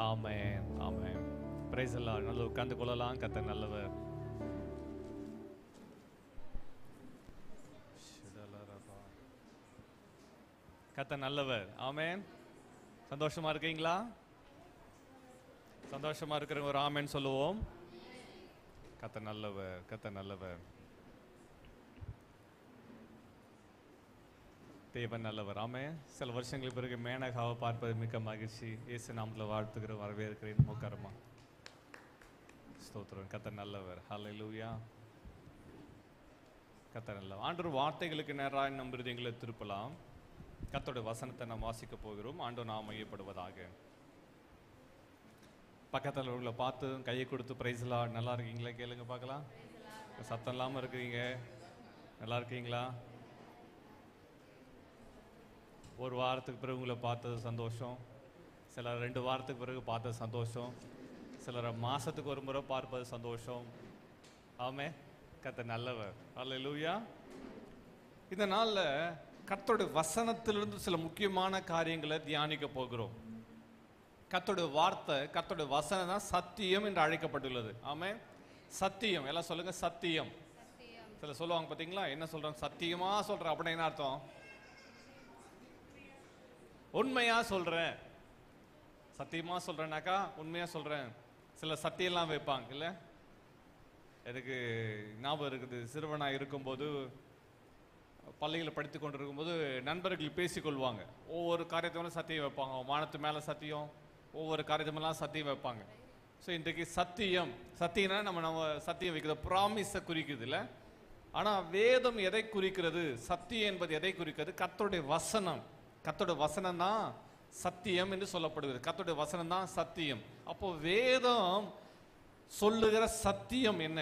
Amen, amen. Praise the Lord. நல்ல உட்கார்ந்து கொள்ளலாம். கர்த்தர் நல்லவர். கர்த்தர் நல்லவர். ஆமென். சந்தோஷமா இருக்கீங்களா? சந்தோஷமா இருக்கிறவங்க ஒரு ஆமென் சொல்லுவோம். கர்த்தர் நல்லவர், கர்த்தர் நல்லவர். தேவன் நல்லவர். ஆமென். சில வருஷங்களுக்கு பிறகு மேனகாவை பார்ப்பது மிக்க மகிழ்ச்சி. இயேசு நாமத்தில் வாழ்த்துகிற வரவேற்கிறேன். உட்காருமா. ஸ்தோத்திரம். கர்த்தர் நல்லவர். ஹல்லேலூயா. கர்த்தர் நல்லவர். ஆண்டவர் வார்த்தைகளுக்கு நேராக நம் இருதயங்களை திருப்பலாம். கர்த்தருடைய வசனத்தை நாம் வாசிக்க போகிறோம். ஆண்டவர் நாம் மையப்படுவதாக. பக்கத்தில் உங்களை பார்த்து கையை கொடுத்து பிரைஸ் லார்ட், நல்லா இருக்கீங்களா கேளுங்க பார்க்கலாம். சத்தம் இல்லாமல் இருக்கிறீங்க. நல்லா இருக்கீங்களா? ஒரு வாரத்துக்கு பிறகு உங்களை பார்த்தது சந்தோஷம். சிலர் 2 வாரத்துக்கு பிறகு பார்த்தது சந்தோஷம். சிலர் மாதத்துக்கு ஒரு முறை பார்ப்பது சந்தோஷம். ஆமென். கர்த்தர் நல்லவர். ஹல்லேலூயா. இந்த நாளில் கர்த்தருடைய வசனத்திலிருந்து சில முக்கியமான காரியங்களை தியானிக்க போகிறோம். கர்த்தருடைய வார்த்தை, கர்த்தருடைய வசனம் தான் சத்தியம் என்று அழைக்கப்பட்டுள்ளது. ஆமென். சத்தியம். எல்லாம் சொல்லுங்க, சத்தியம். சில சொல்லுவாங்க பார்த்தீங்களா, என்ன சொல்றாங்க? சத்தியமா சொல்றேன் அப்படின்னா என்ன அர்த்தம்? உண்மையா சொல்றேன். சத்தியமா சொல்றேன்னாக்கா உண்மையா சொல்றேன். சில சத்தியம்லாம் வைப்பாங்க இல்லை? எனக்கு ஞாபகம் இருக்குது, சிறுவனா இருக்கும்போது பள்ளியில் படித்து கொண்டு இருக்கும்போது நண்பர்கள் பேசிக்கொள்வாங்க. ஒவ்வொரு காரியத்தையும் சத்தியம் வைப்பாங்க. வானத்து மேலே சத்தியம், ஒவ்வொரு காரியமெல்லாம் சத்தியம் வைப்பாங்க. ஸோ இன்றைக்கு சத்தியம், சத்தியம்னா நம்ம சத்தியம் வைக்கிறது ப்ராமிஸை குறிக்குது இல்லை? ஆனால் வேதம் எதை குறிக்கிறது? சத்தியம் என்பது எதை குறிக்கிறது? கர்த்தருடைய வசனம். கர்த்தருடைய வசனம் தான் சத்தியம் என்று சொல்லப்படுகிறது. கர்த்தருடைய வசனம் தான் சத்தியம். அப்போ வேதம் சொல்லுகிற சத்தியம் என்ன?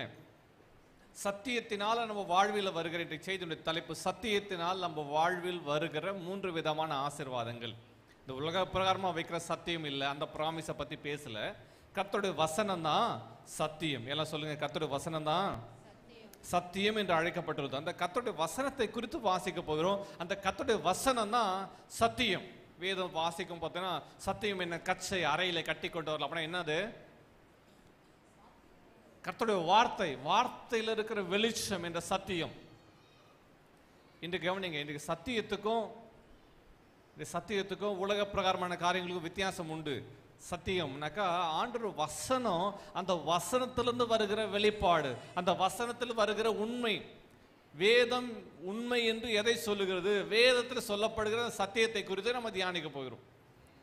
சத்தியத்தினால் நம்ம வாழ்வில் வருகிற இன்றைக்கு செய்தியுடைய தலைப்பு, சத்தியத்தினால் நம்ம வாழ்வில் வருகிற 3 விதமான ஆசீர்வாதங்கள். இந்த உலக பிரகாரமாக வைக்கிற சத்தியம் இல்லை, அந்த ப்ராமிஸை பற்றி பேசல. கர்த்தருடைய வசனம் தான் சத்தியம். எல்லாம் சொல்லுங்க, கர்த்தருடைய வசனம் தான் சத்தியம் என்று அழைக்கப்பட்டுள்ளது. அந்த கர்த்தருடைய வசனத்தை குறித்து வாசிக்க போகிறோம். அந்த கர்த்தருடைய வசனம் தான் சத்தியம். வேதம் வாசிக்கும் பார்த்தீங்கன்னா சத்தியம் என்ன? கச்சை அறையில கட்டி கொண்டு வரலாம் அப்படின்னா என்னது? கர்த்தருடைய வார்த்தை, வார்த்தையில் இருக்கிற வெளிச்சம் என்ற சத்தியம். இன்று கவனிங்க, இன்றைக்கு சத்தியத்துக்கும் உலக பிரகாரமான காரியங்களுக்கும் வித்தியாசம் உண்டு. சத்தியம்னாக்கா ஆண்டவர் வசனம், அந்த வசனத்திலிருந்து வருகிற வெளிப்பாடு, அந்த வசனத்தில் வருகிற உண்மை. வேதம் உண்மை என்று எதை சொல்லுகிறது? வேதத்தில் சொல்லப்படுகிற சத்தியத்தை குறித்து நம்ம தியானிக்க போகிறோம்.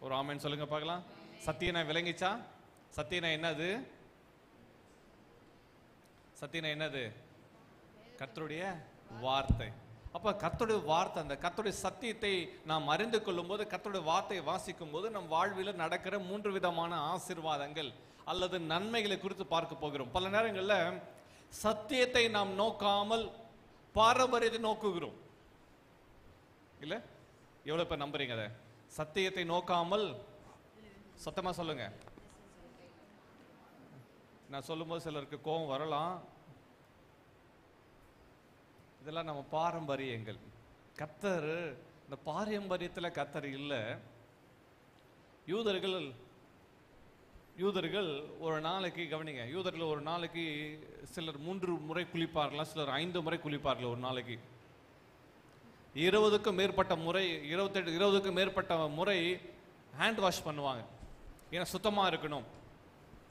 ஒரு ஆமென் சொல்லுங்க பார்க்கலாம். சத்தியனா விளங்கிச்சா? சத்தியனா என்னது? சத்தியனா என்னது? கர்த்தருடைய வார்த்தை. அப்ப கர்த்தருடைய வார்த்தை, அந்த கர்த்தருடைய சத்தியத்தை நாம் அறிந்து கொள்ளும் போது, கர்த்தருடைய வார்த்தையை வாசிக்கும் போது நம் வாழ்வில் நடக்கிற 3 விதமான ஆசீர்வாதங்கள் அல்லது நன்மைகளை குறித்து பார்க்க போகிறோம். பல நேரங்களில் சத்தியத்தை நாம் நோக்காமல் பாரம்பரியத்தை நோக்குகிறோம் இல்ல? எவ்வளவு பேர் நம்புறீங்க அதை? சத்தியத்தை நோக்காமல், சத்தமா சொல்லுங்க. நான் சொல்லும்போது சிலருக்கு கோபம் வரலாம். இதெல்லாம் நம்ம பாரம்பரியங்கள். கர்த்தர் இந்த பாரம்பரியத்தில் கர்த்தர் இல்லை. யூதர்கள் ஒரு நாளைக்கு, கவனிங்க, யூதர்கள் ஒரு நாளைக்கு சிலர் 3 முறை குளிப்பார்களாம், சிலர் 5 முறை குளிப்பார்கள் ஒரு நாளைக்கு. 20க்கும் மேற்பட்ட முறை, 20க்கும் மேற்பட்ட முறை ஹேண்ட் வாஷ் பண்ணுவாங்க. ஏன்னா சுத்தமாக இருக்கணும்.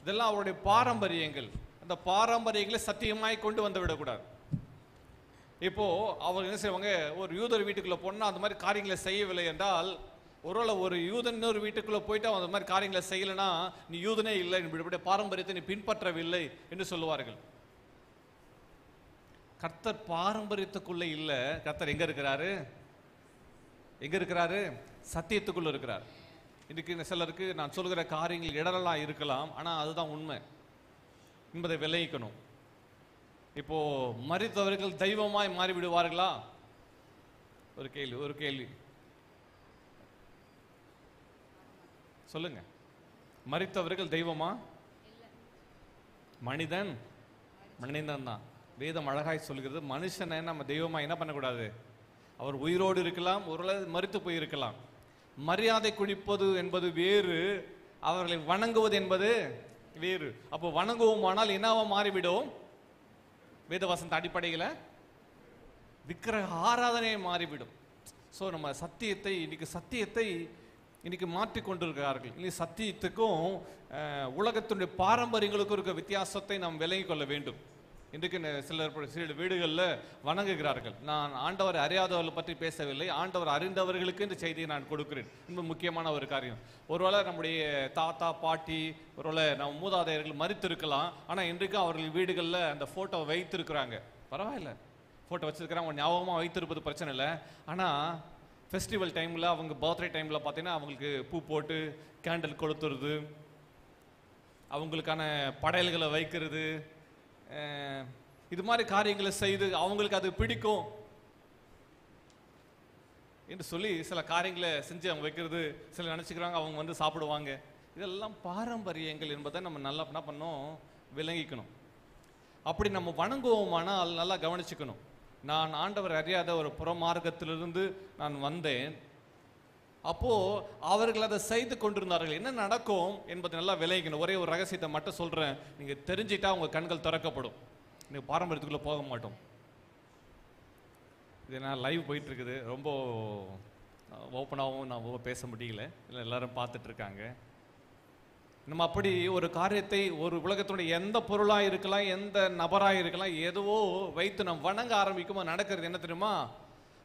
இதெல்லாம் அவருடைய பாரம்பரியங்கள். அந்த பாரம்பரியங்களை சத்தியமாய் கொண்டு வந்து விடக்கூடாது. இப்போ அவர் என்ன செய்வாங்க? ஒரு யூதர் வீட்டுக்குள்ள போனா அந்த மாதிரி காரியங்களை செய்யவில்லை என்றால், ஒருவேளை ஒரு யூதன் இன்னொரு வீட்டுக்குள்ள போயிட்டு அந்த மாதிரி காரியங்களை செய்யலைன்னா நீ யூதனே இல்லை, இப்படி பாரம்பரியத்தை நீ பின்பற்றவில்லை என்று சொல்லுவார்கள். கர்த்தர் பாரம்பரியத்துக்குள்ள இல்லை. கர்த்தர் எங்க இருக்கிறாரு? சத்தியத்துக்குள்ள இருக்கிறார். இன்னைக்கு சிலருக்கு நான் சொல்கிற காரியங்கள் இடரெல்லாம் இருக்கலாம், ஆனால் அதுதான் உண்மை என்பதை விளைவிக்கணும். இப்போ மரித்தவர்கள் தெய்வமாய் மாறிவிடுவார்களா? ஒரு கேள்வி சொல்லுங்க. மரித்தவர்கள் தெய்வமா? மனிதன் தான். வேதம் அழகாய் சொல்கிறது, மனுஷனை நம்ம தெய்வமா என்ன பண்ணக்கூடாது? அவர் உயிரோடு இருக்கலாம், ஒரு மரித்து போயிருக்கலாம். மரியாதை குடிப்பது என்பது வேறு, அவர்களை வணங்குவது என்பது வேறு. அப்போ வணங்குவோமானால் என்னவா மாறிவிடும்? வேதவசனத்தின் அடிப்படையில் விக்கிரக ஆராதனையை மாறிவிடும். ஸோ நம்ம சத்தியத்தை இன்னைக்கு மாற்றி கொண்டிருக்கிறார்கள். இனி சத்தியத்துக்கும் உலகத்தினுடைய பாரம்பரியங்களுக்கும் இருக்க வித்தியாசத்தை நாம் விளங்கிக் கொள்ள வேண்டும். இன்றைக்கு சில வீடுகளில் வணங்குகிறார்கள். நான் ஆண்டவர் அறியாதவர்களை பற்றி பேசவில்லை, ஆண்டவர் அறிந்தவர்களுக்கு இந்த செய்தியை நான் கொடுக்கிறேன். ரொம்ப முக்கியமான ஒரு காரியம். ஒருவேளை நம்முடைய தாத்தா பாட்டி, ஒருவேளை நம்ம மூதாதையர்கள் மரித்திருக்கலாம், ஆனால் இன்றைக்கும் அவர்கள் வீடுகளில் அந்த ஃபோட்டோவை வைத்திருக்கிறாங்க. பரவாயில்ல, ஃபோட்டோ வச்சிருக்கிறாங்க, அவங்க ஞாபகமாக வைத்திருப்பது பிரச்சனை இல்லை. ஆனால் ஃபெஸ்டிவல் டைமில், அவங்க பர்த்டே டைமில் பார்த்தீங்கன்னா அவங்களுக்கு பூ போட்டு கேண்டில் கொளுத்துறது, அவங்களுக்கான படையல்களை வைக்கிறது, இது மாதிரி காரியங்களை செய்து அவங்களுக்கு அது பிடிக்கும் என்று சொல்லி சில காரியங்களை செஞ்சு அவங்க வைக்கிறது. சில நினச்சிக்கிறாங்க அவங்க வந்து சாப்பிடுவாங்க. இதெல்லாம் பாரம்பரியங்கள் என்பதை நம்ம நல்லா என்ன பண்ணோம், விளங்கிக்கணும். அப்படி நம்ம வணங்குவோமானால் நல்லா கவனிச்சுக்கணும். நான் ஆண்டவர் அறியாத ஒரு புறமார்க்கத்திலிருந்து நான் வந்தேன், அப்போ அவர்கள் அதை செய்து கொண்டிருந்தார்கள். என்ன நடக்கும் என்பதை நல்லா விளைவிக்கணும். ஒரே ஒரு ரகசியத்தை மட்டும் சொல்றேன், நீங்க தெரிஞ்சிட்டா உங்க கண்கள் திறக்கப்படும். நீங்க பாரம்பரியத்துக்குள்ள போக மாட்டோம். இது நான் லைவ் போயிட்டு இருக்குது, ரொம்ப ஓப்பனாகவும் நான் பேச முடியல, இல்லை எல்லாரும் பார்த்துட்டு இருக்காங்க. நம்ம அப்படி ஒரு காரியத்தை, ஒரு உலகத்தினுடைய எந்த பொருளாக இருக்கலாம், எந்த நபராக இருக்கலாம், எதுவோ வைத்து நம்ம வணங்க ஆரம்பிக்கும்போது நடக்கிறது என்ன தெரியுமா?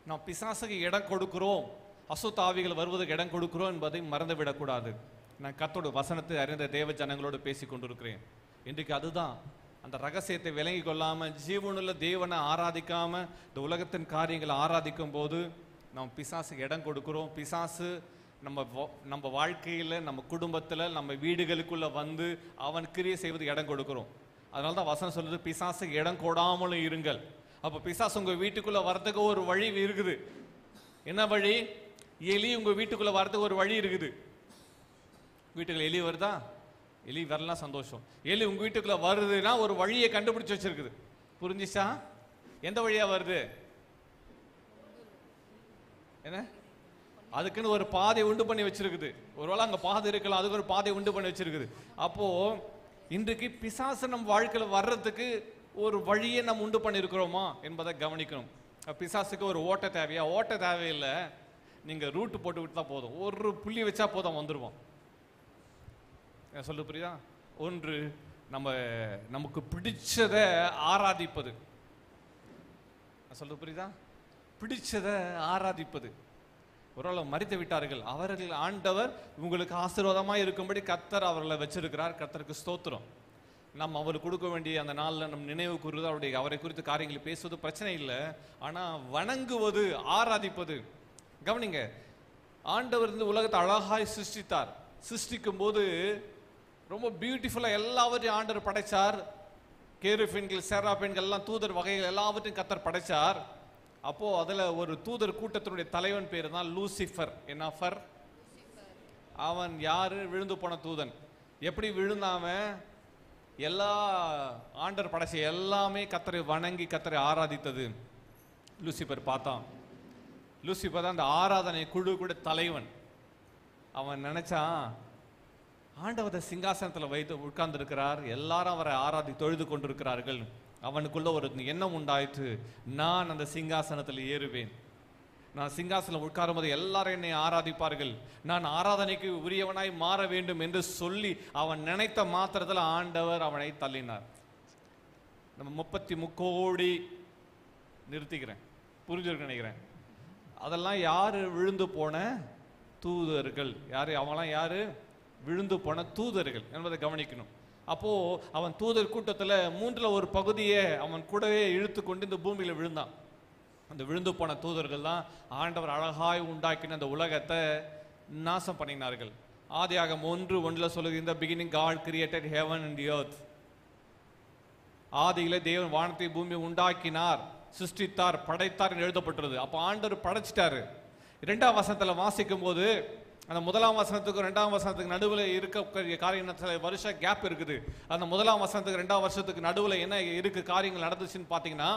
நாம் பிசாசுக்கு இடம் கொடுக்கிறோம், அசுத்த ஆவிகள் வருவதற்கு இடம் கொடுக்கிறோம் என்பதை மறந்து விடக்கூடாது. நான் கர்த்தருடைய வசனத்தை அறிந்த தேவ ஜனங்களோடு பேசி கொண்டிருக்கிறேன். இன்றைக்கு அதுதான், அந்த ரகசியத்தை விளங்கி கொள்ளாம ஜீவனுள்ள தேவனை ஆராதிக்காம இந்த உலகத்தின் காரியங்களை ஆராதிக்கும் போது நாம் பிசாசுக்கு இடம் கொடுக்கிறோம். பிசாசு நம்ம வாழ்க்கையில், நம்ம குடும்பத்தில், நம்ம வீடுகளுக்குள்ள வந்து அவன் கிரியை செய்வது இடம் கொடுக்கிறோம். அதனால தான் வசனம் சொல்லுது, பிசாசுக்கு இடம் கொடாமலும் இருங்கள். அப்போ பிசாசு உங்க வீட்டுக்குள்ள வரதுக்கு ஒரு வழி இருக்குது. என்ன வழி? எலி உங்க வீட்டுக்குள்ள வரதுக்கு ஒரு வழி இருக்குது. வீட்டுக்குள்ள எலி வருதா? எலி வரலாம், சந்தோஷம். எலி உங்க வீட்டுக்குள்ள வருதுன்னா ஒரு வழியை கண்டுபிடிச்சு வச்சிருக்குது. புரிஞ்சிச்சா? எந்த வழியா வருது? என்ன? அதுக்குன்னு ஒரு பாதை உண்டு பண்ணி வச்சிருக்குது. ஒருவேளை அங்க பாதை இருக்கலாம், அதுக்கு ஒரு பாதை உண்டு பண்ணி வச்சிருக்குது. அப்போ இன்றைக்கு பிசாசு நம்ம வாழ்க்கையில வர்றதுக்கு ஒரு வழியை நம்ம உண்டு பண்ணி இருக்கிறோமா என்பதை கவனிக்கணும். பிசாசுக்கு ஒரு ஓட்ட தேவையா? ஓட்ட தேவையில்லை, நீங்க ரூட்டு போட்டு விட்டு தான் போதும். ஒரு புள்ளி வச்சா போதும், வந்துடுவோம். சொல்ல புரியுதா? ஒன்று, நமக்கு பிடிச்சதை ஆராதிப்பது. சொல்ல புரியுதா? பிடிச்சதை ஆராதிப்பது. ஒருவேளை மரித்து விட்டார்கள், அவர்கள் ஆண்டவர் உங்களுக்கு ஆசீர்வாதமாக இருக்கும்படி கர்த்தர் அவர்களை வச்சிருக்கிறார். கர்த்தருக்கு ஸ்தோத்திரம். நம்ம அவருக்கு கொடுக்க வேண்டிய அந்த நாளில் நம்ம நினைவு கூறுவது, அவரை குறித்து காரியங்களை பேசுவது பிரச்சனை இல்லை. ஆனால் வணங்குவது, ஆராதிப்பது. கவனிங்க, ஆண்டவர் இந்த உலகத்தை அழகாய் சிருஷ்டித்தார். சிருஷ்டிக்கும் போது ரொம்ப பியூட்டிஃபுல்லாக எல்லாவற்றையும் ஆண்டவர் படைச்சார். கேருபீன்கள், சேராபீன்கள் எல்லாம் தூதர் வகைகள் எல்லாவற்றையும் கர்த்தர் படைச்சார். அப்போ அதுல ஒரு தூதர் கூட்டத்தினுடைய தலைவன் பேரு தான் லூசிஃபர். என்ன ஃபர்? அவன் யாரு? விழுந்து போன தூதன். எப்படி விழுந்தாவன்? எல்லா ஆண்டவர் படைச்ச எல்லாமே கர்த்தரை வணங்கி கர்த்தரை ஆராதித்தது லூசிஃபர் பார்த்தான். லூசிஃபர் தான் அந்த ஆராதனை குழு கூட தலைவன். அவன் நினைச்சான், ஆண்டவர் சிங்காசனத்தில் வைத்து உட்கார்ந்து இருக்கிறார், எல்லாரும் அவரை ஆராதி தொழுது கொண்டிருக்கிறார்கள். அவனுக்குள்ள ஒரு எண்ணம் உண்டாயிற்று, நான் அந்த சிங்காசனத்தில் ஏறுவேன். நான் சிங்காசனம் உட்காரும் போது எல்லாரும் என்னை ஆராதிப்பார்கள், நான் ஆராதனைக்கு உரியவனாய் மாற வேண்டும் என்று சொல்லி அவன் நினைத்த மாத்திரத்தில் ஆண்டவர் அவனை தள்ளினார். நம்ம 33 கோடி நிறுத்திக்கிறேன், புரிஞ்சிருக்கு நினைக்கிறேன். அதெல்லாம் யாரு? விழுந்து போன தூதர்கள். யாரு அவங்களாம்? யாரு? விழுந்து போன தூதர்கள் என்பதை கவனிக்கணும். அப்போ அவன் தூதர் கூட்டத்தில் 1/3 பகுதியை அவன் கூடவே இழுத்து கொண்டு இந்த பூமியில விழுந்தான். அந்த விழுந்து போன தூதர்கள் தான் ஆண்டவர் அழகாய் உண்டாக்கின அந்த உலகத்தை நாசம் பண்ணினார்கள். ஆதியாகமம் 1:1 சொல்லுது, இந்த beginning God created heaven and earth. ஆதியிலே தேவன் வானத்தை பூமியை உண்டாக்கினார், சிருஷ்டித்தார், படைத்தார் என்று எழுதப்பட்டுள்ளது. அப்போ ஆண்டவர் படைச்சிட்டாரு. 2ஆம் வசனத்தில் வாசிக்கும் போது அந்த 1ஆம் வசனத்துக்கு 2ஆம் வசனத்துக்கு நடுவில் இருக்க காரியம் சில வருஷம் கேப் இருக்குது. அந்த 1ஆம் வசனத்துக்கு 2ஆம் வருஷத்துக்கு நடுவில் என்ன இருக்கு காரியங்கள் நடந்துச்சுன்னு பார்த்தீங்கன்னா,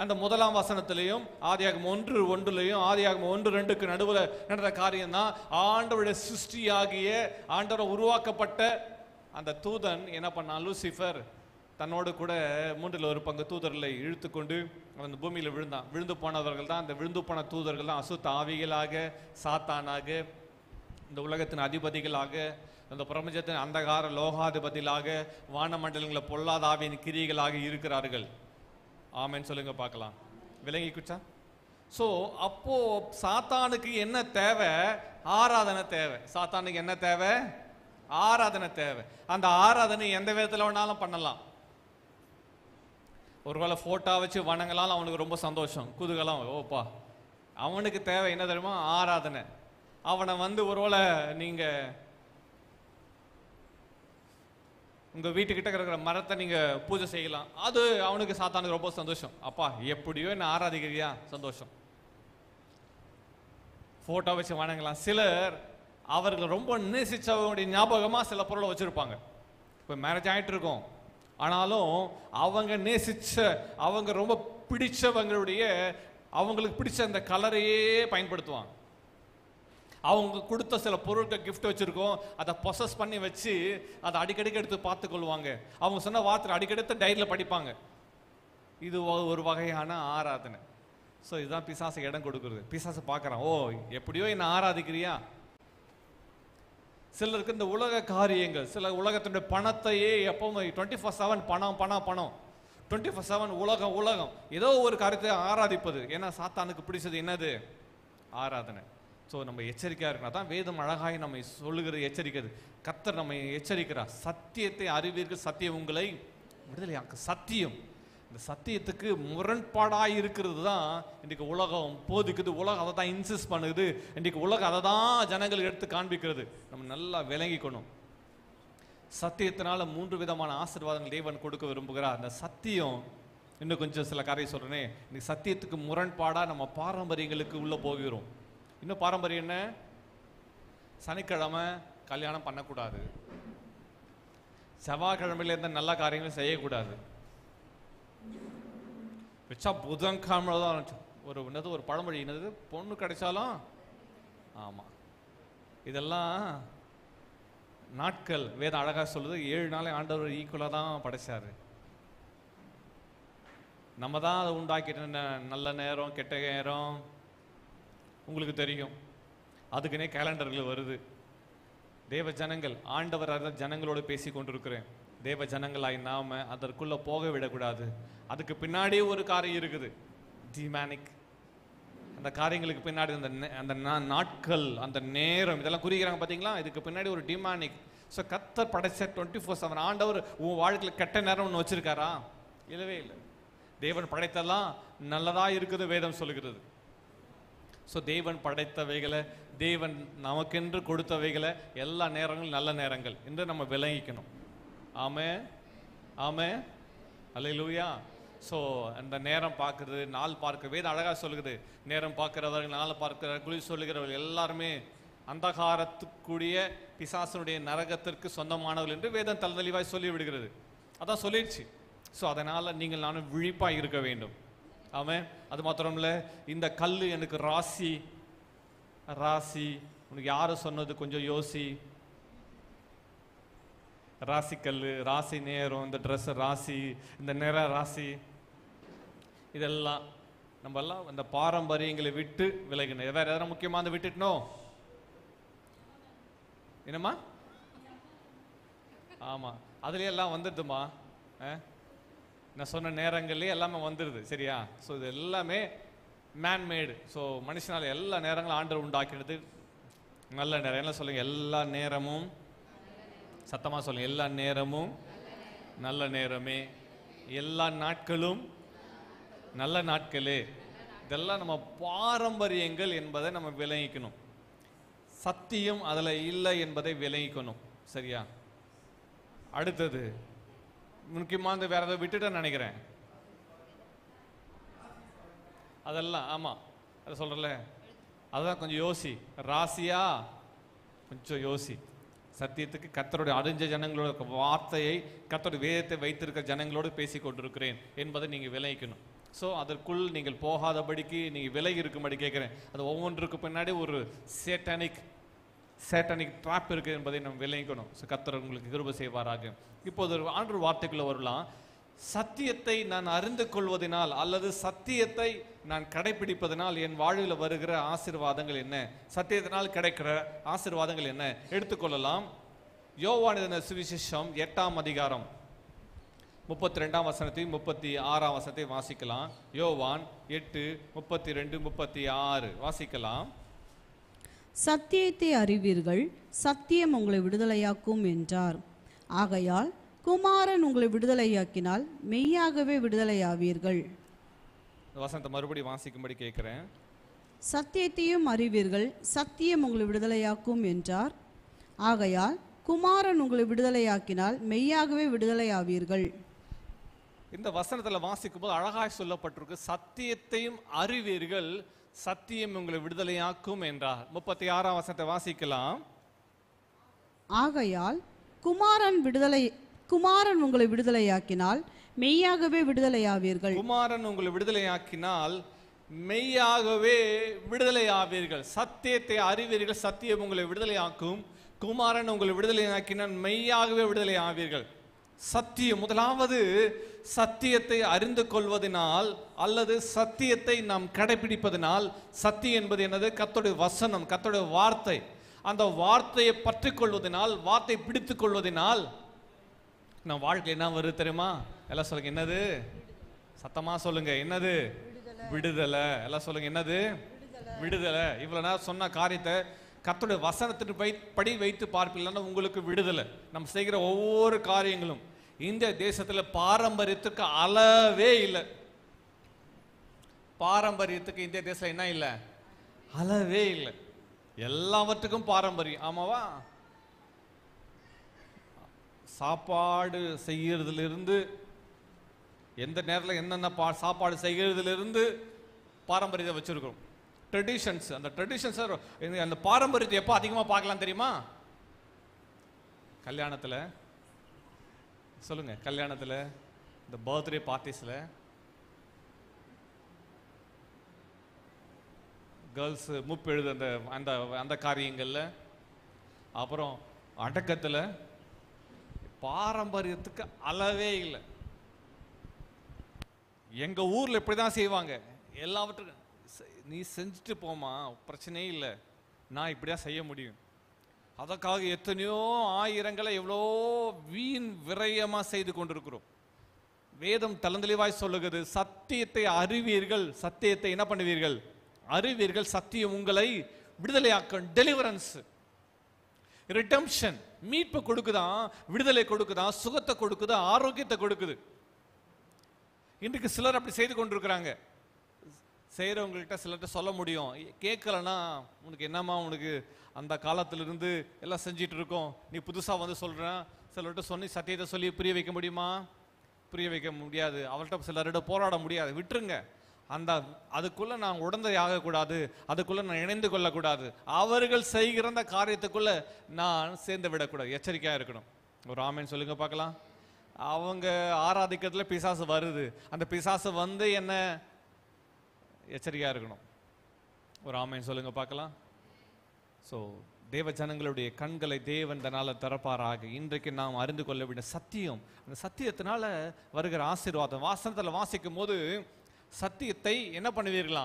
அந்த முதலாம் வசனத்திலையும் ஆதியாகமம் 1:1 ஆதியாகமம் 1:2 நடுவில் நடந்த காரியம் தான். ஆண்டவருடைய சிருஷ்டியாகிய ஆண்டவரை உருவாக்கப்பட்ட அந்த தூதன் என்ன பண்ணான்? லூசிஃபர் தன்னோடு கூட 1/3 தூதர்களை இழுத்து கொண்டு அந்த பூமியில் விழுந்தான். விழுந்து போனவர்கள் தான், அந்த விழுந்து போன தூதர்கள் தான் அசுத்த ஆவிகளாக, சாத்தானாக, இந்த உலகத்தின் அதிபதிகளாக, அந்த பிரபஞ்சத்தின் அந்தகார லோகாதிபதிகளாக, வானமண்டலங்களை பொல்லாத ஆவியின் கிரியைகளாக இருக்கிறார்கள். ஆமென் சொல்லுங்க பார்க்கலாம். விளங்கி குச்சா? ஸோ அப்போ சாத்தானுக்கு என்ன தேவை? ஆராதனை தேவை. சாத்தானுக்கு என்ன தேவை? ஆராதனை தேவை. அந்த ஆராதனை எந்த விதத்தில் வேணாலும் பண்ணலாம். ஒருவேளை போட்டோ வச்சு வணங்கலாம், அவனுக்கு ரொம்ப சந்தோஷம், குதூகலம். ஓப்பா, அவனுக்கு தேவை என்ன தெரியுமா? ஆராதனை. அவனை ஒருவேளை நீங்க உங்க வீட்டுக்கிட்ட இருக்கிற மரத்தை நீங்க பூஜை செய்யலாம், அது அவனுக்கு சாத்தானுக்கு ரொம்ப சந்தோஷம். அப்பா எப்படியோ என்ன ஆராதிக்கிறியா, சந்தோஷம். போட்டோ வச்சு வணங்கலாம். சிலர் அவர்கள் ரொம்ப நேசிச்சவங்களுடைய ஞாபகமா சில பொருளை வச்சிருப்பாங்க. இப்போ மேரேஜ் ஆகிட்டு இருக்கும், ஆனாலும் அவங்க நேசிச்ச, அவங்க ரொம்ப பிடிச்சவங்களுடைய, அவங்களுக்கு பிடிச்ச அந்த கலரையே பயன்படுத்துவாங்க. அவங்க கொடுத்த சில பொருட்கள் கிஃப்ட் வச்சிருக்கோம், அதை பொசஸ் பண்ணி வச்சு அதை அடிக்கடிக்கு எடுத்து பார்த்து கொள்வாங்க. அவங்க சொன்ன வார்த்தை அடிக்கடி டைரியில் படிப்பாங்க. இது ஒரு வகையான ஆராதனை. ஸோ இதுதான் பிசாசு இடம் கொடுக்குறது. பிசாசு பார்க்குறான், ஓ எப்படியோ என்ன ஆராதிக்கிறியா. சிலருக்கு இந்த உலக காரியங்கள், சில உலகத்தினுடைய பணத்தையே எப்பவும் 24/7 பணம் பணம் பணம், 24/7 உலகம் உலகம், ஏதோ ஒரு காரியத்தை ஆராதிப்பது. ஏன்னா சாத்தானுக்கு பிடிச்சது என்னது? ஆராதனை. ஸோ நம்ம எச்சரிக்கையாக இருக்கணும். தான் வேதம் அழகாய் நம்மை சொல்லுகிறது, எச்சரிக்கிறது. கர்த்தர் நம்மை எச்சரிக்கிறார். சத்தியத்தை அறிவீர்கள், சத்தியம் உங்களை விடுதலையாக்கும். சத்தியம், இந்த சத்தியத்துக்கு முரண்பாடாக இருக்கிறது தான் இன்றைக்கு உலகம் போதிக்குது. உலகம் அதை தான் இன்சிஸ்ட் பண்ணுது. இன்றைக்கு உலகம் அதை தான் ஜனங்களுக்கு எடுத்து காண்பிக்கிறது. நம்ம நல்லா விளங்கிக்கணும். சத்தியத்தினால 3 விதமான ஆசீர்வாதங்கள் தேவன் கொடுக்க விரும்புகிறார். அந்த சத்தியம், இன்னும் கொஞ்சம் சில காரியம் சொல்றேனே, இன்னைக்கு சத்தியத்துக்கு முரண்பாடாக நம்ம பாரம்பரியங்களுக்கு உள்ள போகிறோம். இன்னும் பாரம்பரியம் என்ன? சனிக்கிழமை கல்யாணம் பண்ணக்கூடாது, செவ்வாய்க்கிழமையில இருந்த நல்ல காரியங்களும் செய்யக்கூடாது, வச்சா புதன்கிழமை தான் ஒரு பழமொழி என்னது, பொண்ணு கிடைச்சாலும். ஆமாம், இதெல்லாம் நாட்கள். வேதம் அழகாக சொல்லுது, 7 நாளை ஆண்டவர் ஈக்குவலாக தான் படைச்சாரு. நம்ம தான் அதை உண்டாக்கிட்ட நல்ல நேரம் கெட்ட நேரம் உங்களுக்கு தெரியும். அதுக்குன்னே கேலண்டர்கள் வருது. தேவ ஜனங்கள், ஆண்டவர் அதை ஜனங்களோடு பேசி கொண்டிருக்கிறேன். தேவ ஜனங்களாய் நாம அதற்குள்ள போக விடக்கூடாது. அதுக்கு பின்னாடியே ஒரு காரியம் இருக்குது, டிமானிக். அந்த காரியங்களுக்கு பின்னாடி அந்த நாட்கள், அந்த நேரம், இதெல்லாம் குறிக்கிறாங்க பார்த்தீங்களா? இதுக்கு பின்னாடி ஒரு டிமானிக். ஸோ கர்த்தர் படைச்ச 24/7 ஆண்டவர் உன் வாழ்க்கையில் கெட்ட நேரம் ஒன்று வச்சிருக்காரா? இல்லவே இல்லை. தேவன் படைத்தெல்லாம் நல்லதா இருக்குது வேதம் சொல்லுகிறது. ஸோ தேவன் படைத்தவைகளை, தேவன் நமக்கென்று கொடுத்தவைகளை எல்லா நேரங்களும் நல்ல நேரங்கள் என்று நம்ம விளங்கிக்கணும். ஆமே ஆமே அல்லேலூயா. ஸோ அந்த நேரம் பார்க்குறது, நாள் பார்க்க, வேதம் அழகாக சொல்லுகிறது. நேரம் பார்க்கிறவர்கள், நாள் பார்க்கிறவர்கள், குழி சொல்லுகிறவர்கள் எல்லாருமே அந்தகாரத்துக்குரிய பிசாசனுடைய நரகத்திற்கு சொந்தமானவர்கள் என்று வேதம் தெளிவாய் சொல்லி விடுகிறது. அதான் சொல்லிடுச்சு. ஸோ அதனால் நீங்கள் நானும் விழிப்பாக இருக்க வேண்டும். ஆமே. அது மாத்திரம் இல்லை, இந்த கல் எனக்கு ராசி, ராசி உனக்கு யாரு சொன்னது? கொஞ்சம் யோசி. ராசி கல், ராசி நேரம், இந்த ட்ரெஸ் ராசி, இந்த நிற ராசி, இதெல்லாம் நம்ம எல்லாம் இந்த பாரம்பரியங்களை விட்டு விலகணும். வேற எதாவது முக்கியமான விட்டுட்டோம் என்னம்மா? ஆமா, அதுல எல்லாம் வந்துடுதுமா. நான் சொன்ன நேரங்கள்லேயே எல்லாமே வந்துடுது. சரியா? ஸோ இது எல்லாமே மேன்மேடு. ஸோ மனுஷனால் எல்லா நேரங்களும் ஆண்டவர் உண்டாக்கினது நல்ல நேரம். என்ன சொல்லுங்க? எல்லா நேரமும், சத்தமாக சொல்லுங்க, எல்லா நேரமும் நல்ல நேரமே, எல்லா நாட்களும் நல்ல நாட்களே. இதெல்லாம் நம்ம பாரம்பரியங்கள் என்பதை நம்ம விளங்கிக்கணும். சத்தியம் அதில் இல்லை என்பதை விளங்கிக்கணும். சரியா? அடுத்தது முக்கியமாக வேற ஏதாவது விட்டுட்டேன்னு நினைக்கிறேன். அதெல்லாம் ஆமாம், அதை சொல்கிறல, அதுதான் கொஞ்சம் யோசி. ராசியா கொஞ்சம் யோசி. சத்தியத்துக்கு கர்த்தருடைய அறிஞ்ச ஜனங்களோட வார்த்தையை, கர்த்தருடைய வேதத்தை வைத்திருக்கிற ஜனங்களோடு பேசி கொண்டிருக்கிறேன் என்பதை நீங்கள் விளங்கிக்கணும். ஸோ அதற்குள் நீங்கள் போகாதபடிக்கு நீங்கள் விலகி இருக்கும்படி கேட்குறேன். அது ஒவ்வொன்றுக்கு பின்னாடி ஒரு சேட்டானிக் ட்ராப் இருக்கு என்பதை நம்ம விளங்கணும். ஸோ கர்த்தர் உங்களுக்கு கிருபை செய்வாராக. இப்போது ஆண்டு வார்த்தைக்குள்ள வரலாம். சத்தியத்தை நான் அறிந்து கொள்வதனால் அல்லது சத்தியத்தை நான் கடைபிடிப்பதனால் என் வாழ்வில் வருகிற ஆசீர்வாதங்கள் என்ன, சத்தியத்தினால் கிடைக்கிற ஆசீர்வாதங்கள் என்ன எடுத்துக்கொள்ளலாம். யோவான் எழுதின சுவிசேஷம் 8ஆம் அதிகாரம் 32ஆம் வசனத்தையும் 36ஆம் வசனத்தை வாசிக்கலாம். யோவான் 8:32-36 வாசிக்கலாம். சத்தியத்தை அறிவீர்கள், சத்தியம் உங்களை விடுதலையாக்கும் என்றார். ஆகையால் குமாரன் உங்களை விடுதலையாக்கினால் மெய்யாகவே விடுதலையாவீர்கள். வசனத்தை மறுபடியும் வாசிக்கும்படி கேட்கிறேன். சத்தியத்தையும் அறிவீர்கள், சத்தியம் உங்களை விடுதலையாக்கும் என்றார். ஆகையால் குமாரன் உங்களை விடுதலையாக்கினால் மெய்யாகவே விடுதலையாவீர்கள். இந்த வசனத்துல வாசிக்கும் போது அழகாய் சொல்லப்பட்டிருக்கு, சத்தியத்தையும் அறிவீர்கள், சத்தியம் உங்களை விடுதலையாக்கும் என்றார். 36ஆம் வசனத்தை வாசிக்கலாம். ஆகையால் குமாரன் உங்களை விடுதலையாக்கினால் மெய்யாகவே விடுதலையாவீர்கள். குமாரன் உங்களை விடுதலையாக்கினால் மெய்யாகவே விடுதலையாவீர்கள். சத்தியத்தை அறிவீர்கள், சத்தியம் உங்களை விடுதலையாக்கும். குமாரன் உங்களை விடுதலையாக்கினால் மெய்யாகவே விடுதலையாவீர்கள். சத்தியம், முதலாவது சத்தியத்தை அறிந்து கொள்வதனால் அல்லது சத்தியத்தை நாம் கடைபிடிப்பதனால். சத்தியம் என்பது என்னது? கர்த்தருடைய வசனம், கர்த்தருடைய வார்த்தை. அந்த வார்த்தையை பற்றி கொள்வதனால், வார்த்தை பிடித்துக் கொள்வதனால் நம்ம வாழ்க்கை என்ன வருது தெரியுமா? எல்லாம் சொல்லுங்க, என்னது? சத்தமா சொல்லுங்க, என்னது? விடுதலை. எல்லாம் சொல்லுங்க, என்னது? விடுதலை. இவ்வளவு நேரம் சொன்ன காரியத்தை கர்த்தருடைய வசனத்தின் படி வைத்து பார்ப்பீங்கன்னா உங்களுக்கு விடுதலை. நம்ம செய்கிற ஒவ்வொரு காரியங்களும் இந்த தேசத்துல பாரம்பரியத்துக்கு அளவே இல்லை. பாரம்பரியத்துக்கு இந்த தேசத்துல என்ன இல்லை? அளவே இல்லை. எல்லாவற்றுக்கும் பாரம்பரியம். ஆமாவா? சாப்பாடு செய்யறதுல இருந்து, எந்த நேரத்தில் என்னென்ன சாப்பாடு செய்யறதுல இருந்து பாரம்பரியத்தை வச்சிருக்கிறோம். ட்ரெடிஷன்ஸ், அந்த ட்ரெடிஷன்ஸ், அந்த பாரம்பரியத்தை எப்போ அதிகமாக பார்க்கலாம் தெரியுமா? கல்யாணத்தில். சொல்லுங்க, கல்யாணத்தில், இந்த பர்த்டே பார்ட்டிஸில் கேர்ள்ஸ் முப்பெழுது அந்த அந்த அந்த காரியங்களில், அப்புறம் அடக்கத்தில் பாரம்பரியத்துக்கு அளவே இல்லை. எங்க ஊர்ல இப்படிதான் செய்வாங்க. எல்லாவற்றுக்கும் நீ செஞ்சுட்டு போமா, பிரச்சனையே இல்லை, நான் இப்படியா செய்ய முடியும். அதற்காக எத்தனையோ ஆயிரங்களை எவ்வளோ வீண் விரயமா செய்து கொண்டிருக்கிறோம். வேதம் தளந்தெளிவாய் சொல்லுகிறது, சத்தியத்தை அறிவீர்கள், சத்தியத்தை என்ன பண்ணுவீர்கள்? அறிவீர்கள், சத்தியம் உங்களை விடுதலையாக்கும். டெலிவரன்ஸ், ரிடெம்ப்ஷன், மீட்பு கொடுக்குதான், விடுதலை கொடுக்குதான், சுகத்தை கொடுக்குது, ஆரோக்கியத்தை கொடுக்குது. இன்றைக்கு சிலர் அப்படி செய்து கொண்டிருக்கிறாங்க. செய்கிறவங்கள்ட்ட சிலர்கிட்ட சொல்ல முடியும், கேட்கலன்னா உனக்கு என்னம்மா, உனக்கு அந்த காலத்திலிருந்து எல்லாம் செஞ்சிட்டு இருக்கோம், நீ புதுசாக வந்து சொல்கிறேன். சிலர்கிட்ட சொல்லி சத்தியத்தை சொல்லி புரிய வைக்க முடியுமா? புரிய வைக்க முடியாது. அவர்கிட்ட சிலர்கிட்ட போராட முடியாது. விட்டுருங்க. அதுக்குள்ள நான் உடந்தை ஆகக்கூடாது, அதுக்குள்ள நான் இணைந்து கொள்ளக்கூடாது. அவர்கள் செய்கிற அந்த காரியத்துக்குள்ள நான் சேர்ந்து விடக்கூடாது. எச்சரிக்கையா இருக்கணும். ஒரு ஆமேன் சொல்லுங்க பார்க்கலாம். அவங்க ஆராதிக்கிறதுல பிசாசு வருது, அந்த பிசாசு வந்து என்ன, எச்சரிக்கையா இருக்கணும். ஒரு ஆமேன் சொல்லுங்க பார்க்கலாம். ஸோ தேவ ஜனங்களுடைய கண்களை தேவன் தன்னால திறப்பாராக. இன்றைக்கு நாம் அறிந்து கொள்ள வேண்டிய சத்தியம், அந்த சத்தியத்தினால வருகிற ஆசீர்வாதம். வாசனத்தில் வாசிக்கும் போது சத்தியத்தை என்ன பண்ணுவீர்களா?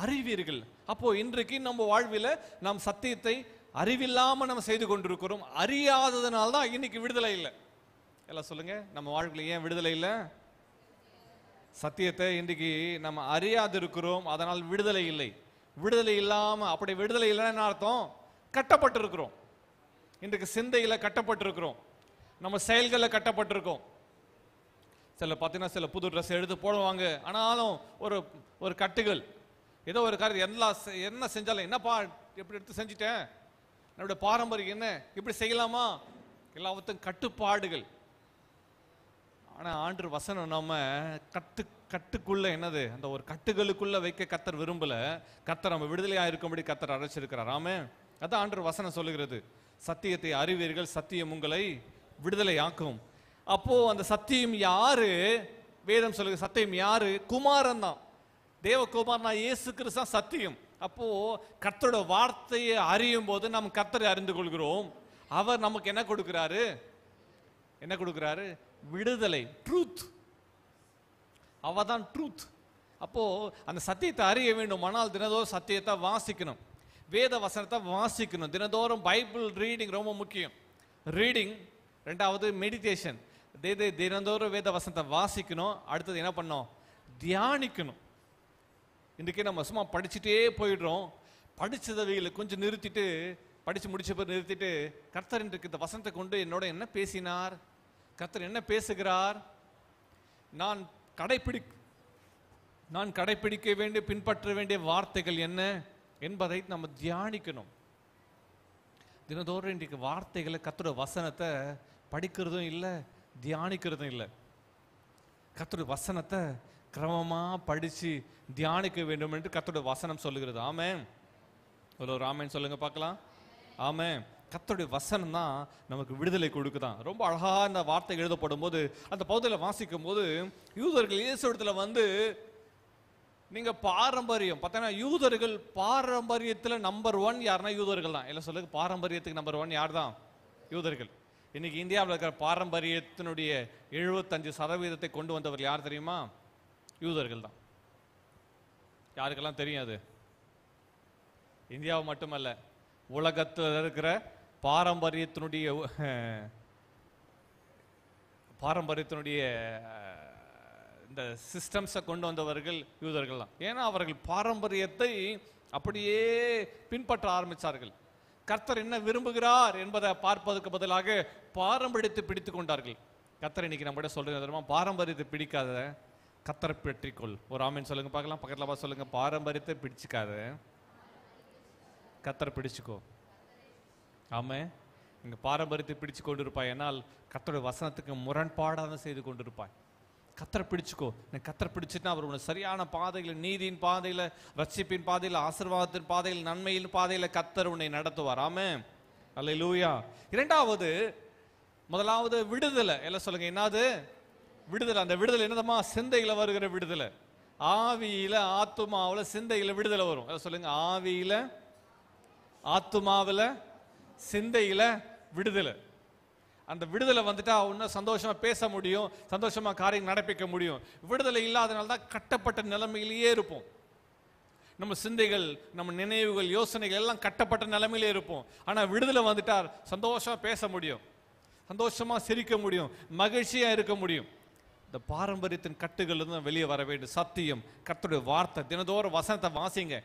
அறிவீர்கள். அப்போ இன்றைக்கு நம்ம வாழ்வில் நாம் சத்தியத்தை அறிவில்லாம நம்ம செய்து கொண்டிருக்கிறோம். அறியாததுனால தான் இன்னைக்கு விடுதலை இல்லை. எல்லாம் சொல்லுங்க, நம்ம வாழ்க்கையில் ஏன் விடுதலை இல்லை? சத்தியத்தை இன்றைக்கு நம்ம அறியாது இருக்கிறோம், அதனால் விடுதலை இல்லை. விடுதலை இல்லாம, அப்படி விடுதலை இல்லைன்னு அர்த்தம் கட்டப்பட்டிருக்கிறோம். இன்றைக்கு சிந்தையில கட்டப்பட்டிருக்கிறோம், நம்ம செயல்களில் கட்டப்பட்டிருக்கோம். சில பார்த்தீங்கன்னா சில புது ட்ரெஸ் எடுத்து போடுவாங்க, ஆனாலும் ஒரு கட்டுகள், ஏதோ ஒரு காரியம் என்ன செஞ்சாலும், என்னப்பா எப்படி எடுத்து செஞ்சுட்டேன், என்னுடைய பாரம்பரியம் என்ன, இப்படி செய்யலாமா, எல்லாவற்றும் கட்டுப்பாடுகள். ஆனால் ஆண்டு வசனம் நம்ம கட்டுக்குள்ள என்னது, அந்த ஒரு கட்டுகளுக்குள்ள வைக்க கர்த்தர் விரும்பல. கர்த்தர் நம்ம விடுதலையாக இருக்கும்படி கர்த்தர் அழைச்சிருக்கிறார். ஆமென். அதான் ஆண்டு வசனம் சொல்லுகிறது, சத்தியத்தை அறிவீர்கள், சத்தியம் உங்களை விடுதலையாக்கும். அப்போ அந்த சத்தியம் யாரு வேதம் சொல்லுங்க சத்தியம் யாரு? குமாரன் தான். தேவகுமாரனா இயேசு கிறிஸ்து தான் சத்தியம். அப்போ கர்த்தரோட வார்த்தையை அறியும் போது நம்ம கர்த்தரை அறிந்து கொள்கிறோம். அவர் நமக்கு என்ன கொடுக்கிறாரு? என்ன கொடுக்கிறாரு? விடுதலை, ட்ரூத். அவதான் ட்ரூத். அப்போ அந்த சத்தியத்தை அறிய வேண்டும். ஆனால் தினதோறும் சத்தியத்தை வாசிக்கணும், வேத வசனத்தை வாசிக்கணும். தினதோறும் பைபிள் ரீடிங் ரொம்ப முக்கியம். ரீடிங். ரெண்டாவது மெடிடேஷன். தினந்தோறும் வேத வசனத்தை வாசிக்கணும். அடுத்தது என்ன பண்ணணும்? தியானிக்கணும். இன்றைக்கே நம்ம சும்மா படிச்சுட்டே போயிடுறோம். படிச்சதவைகளை கொஞ்சம் நிறுத்திட்டு, படிச்சு முடிச்ச பிறகு நிறுத்திட்டு, கர்த்தர் இன்றைக்கு இந்த வசனத்தை கொண்டு என்னோட என்ன பேசினார், கர்த்தர் என்ன பேசுகிறார், நான் கடைப்பிடிக்க வேண்டிய பின்பற்ற வேண்டிய வார்த்தைகள் என்ன என்பதை நம்ம தியானிக்கணும். தினதோறும் இன்றைக்கு வார்த்தைகளை, கர்த்தருடைய வசனத்தை படிக்கிறதும் இல்லை, தியானிக்கிறதும் இல்லை. கர்த்தருடைய வசனத்தை கிரமமா படிச்சு தியானிக்க வேண்டும் என்று கர்த்தருடைய வசனம் சொல்லுகிறது. ஆமென். ஒரு ஆமென் சொல்லுங்க பார்க்கலாம். ஆமென். கர்த்தருடைய வசனம் தான் நமக்கு விடுதலை கொடுக்குதான். ரொம்ப அழகா இந்த வார்த்தை எழுதப்படும் போது, அந்த பகுதியில் வாசிக்கும் போது, யூதர்கள் இயேசுவிடத்துல வந்து, நீங்க பாரம்பரியம் பார்த்தீங்கன்னா, யூதர்கள் பாரம்பரியத்தில் நம்பர் 1 யாருன்னா யூதர்கள் தான். எல்லாம் சொல்லுங்க, பாரம்பரியத்துக்கு நம்பர் 1 யார் தான்? யூதர்கள். இன்னைக்கு இந்தியாவில் இருக்கிற பாரம்பரியத்தினுடைய 75% கொண்டு வந்தவர் யார் தெரியுமா? யூதர்கள் தான். யாருக்கெல்லாம் தெரியும் அது? இந்தியாவை மட்டுமல்ல, உலகத்தில் இருக்கிற பாரம்பரியத்தினுடைய இந்த சிஸ்டம்ஸை கொண்டு வந்தவர்கள் யூதர்கள் தான். ஏன்னா அவர்கள் பாரம்பரியத்தை அப்படியே பின்பற்ற ஆரம்பித்தார்கள். கர்த்தர் என்ன விரும்புகிறார் என்பதை பார்ப்பதற்கு பதிலாக பாரம்பரியத்தை பிடித்து கொண்டார்கள். கர்த்தர் இன்னைக்கு நம்மகிட்ட சொல்றது தெரியுமா? பாரம்பரியத்தை பிடிக்காத, கர்த்தரை பற்றிக்கொள். ஒரு ஆமென் சொல்லுங்க பார்க்கலாம். பக்கத்தில் பார்த்து சொல்லுங்க, பாரம்பரியத்தை பிடிச்சிக்காத, கர்த்தரை பிடிச்சுக்கோ. ஆமென். நீங்க பாரம்பரியத்தை பிடிச்சு கொண்டு இருப்பாய், என்னால் கர்த்தருடைய வசனத்துக்கு முரண்பாடாக செய்து கொண்டிருப்பாய். கர்த்தரை பிடிச்சுக்கோ. நீ கர்த்தரை பிடிச்சிட்டா அவர் உன்னை சரியான பாதையில், நீதியின் பாதையில், ரட்சிப்பின் பாதையில், ஆசீர்வாதத்தின் பாதையில், நன்மையின் பாதையில் கர்த்தர் உன்னை நடத்துவார். ஆமென். அல்லேலூயா. இரண்டாவது, முதலாவது விடுதலை. எல்லாம் சொல்லுங்க, என்னது? விடுதலை. அந்த விடுதலை என்னதமா? சிந்தையில வருகிற விடுதலை. ஆவியில, ஆத்துமாவில, சிந்தையில விடுதலை வரும். எல்லாம் சொல்லுங்க, ஆவியில, ஆத்துமாவில, சிந்தையில விடுதலை. அந்த விடுதலை வந்துட்டா இன்னும் சந்தோஷமா பேச முடியும், சந்தோஷமா காரியம் நடப்பிக்க முடியும். விடுதலை இல்லாதனால தான் கட்டப்பட்ட நிலைமையிலேயே இருப்போம். நம்ம சிந்தைகள், நம்ம நினைவுகள், யோசனைகள் எல்லாம் கட்டப்பட்ட நிலைமையிலே இருப்போம். ஆனா விடுதலை வந்துட்டார் சந்தோஷமா பேச முடியும், சந்தோஷமா சிரிக்க முடியும், மகிழ்ச்சியா இருக்க முடியும். இந்த பாரம்பரியத்தின் கட்டுகள் இருந்து வெளியே வர வேண்டும். சத்தியம், கர்த்தருடைய வார்த்தை, தினதோறும் வசனத்தை வாசிங்க.